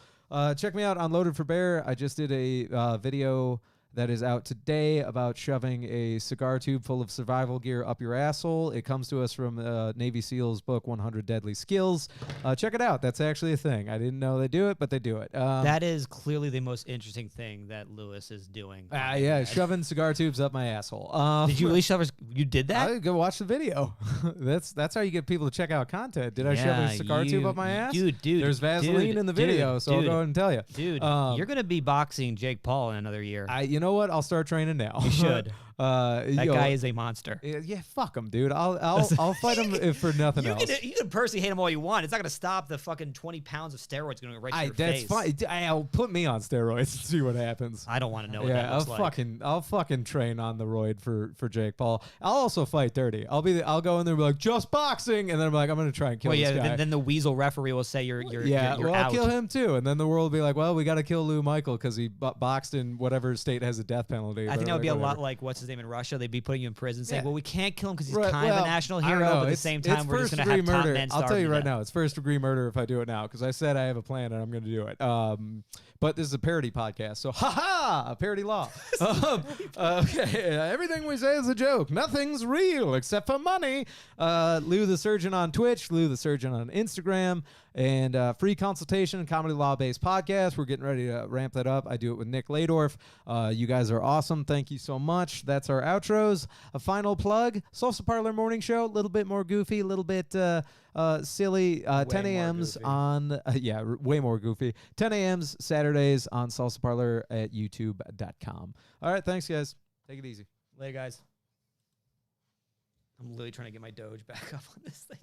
check me out on Loaded for Bear. I just did a video that is out today about shoving a cigar tube full of survival gear up your asshole. It comes to us from Navy SEAL's book, 100 Deadly Skills. Check it out. That's actually a thing. I didn't know they do it, but they do it. That is clearly the most interesting thing that Lewis is doing. Yeah, shoving cigar tubes up my asshole. Did you really shove? You did that? Go watch the video. That's how you get people to check out content. Did I shove a cigar tube up my ass? Dude. There's Vaseline in the video, so I'll go ahead and tell you. Dude, you're going to be boxing Jake Paul in another year. You know what? I'll start training now. You should. That guy is a monster. Yeah, fuck him, dude. I'll fight him if for nothing else. You can personally hate him all you want. It's not going to stop the fucking 20 pounds of steroids going right to your face. That's fine. I'll put me on steroids and see what happens. I don't want to know what that looks like. I'll fucking train on the roid for Jake Paul. I'll also fight dirty. I'll go in there and be like, just boxing, and then I'm like, I'm gonna try and kill this guy. Then the weasel referee will say you're I'll out. kill him too, and then the world will be like, well, we got to kill Lou Michael because he boxed in whatever state has a death penalty. I think that would be a lot like what's his name in Russia. They'd be putting you in prison, saying, "Well, we can't kill him because he's kind of a national hero, but at the same time, we're just going to have top men starve." I'll tell you right now, it's first degree murder if I do it now because I said I have a plan and I'm going to do it. But this is a parody podcast, so a parody law. Okay, everything we say is a joke. Nothing's real except for money. Lou the Surgeon on Twitch, Lou the Surgeon on Instagram, and free consultation, comedy law-based podcast. We're getting ready to ramp that up. I do it with Nick Ladorf. You guys are awesome. Thank you so much. That's our outros. A final plug, Salsa Parlor Morning Show, a little bit more goofy, a little bit silly. 10 a.m.s on, way more goofy. 10 a.m.s Saturdays on Salsa Parlor at youtube.com. All right, thanks, guys. Take it easy. Later, guys. I'm literally trying to get my Doge back up on this thing.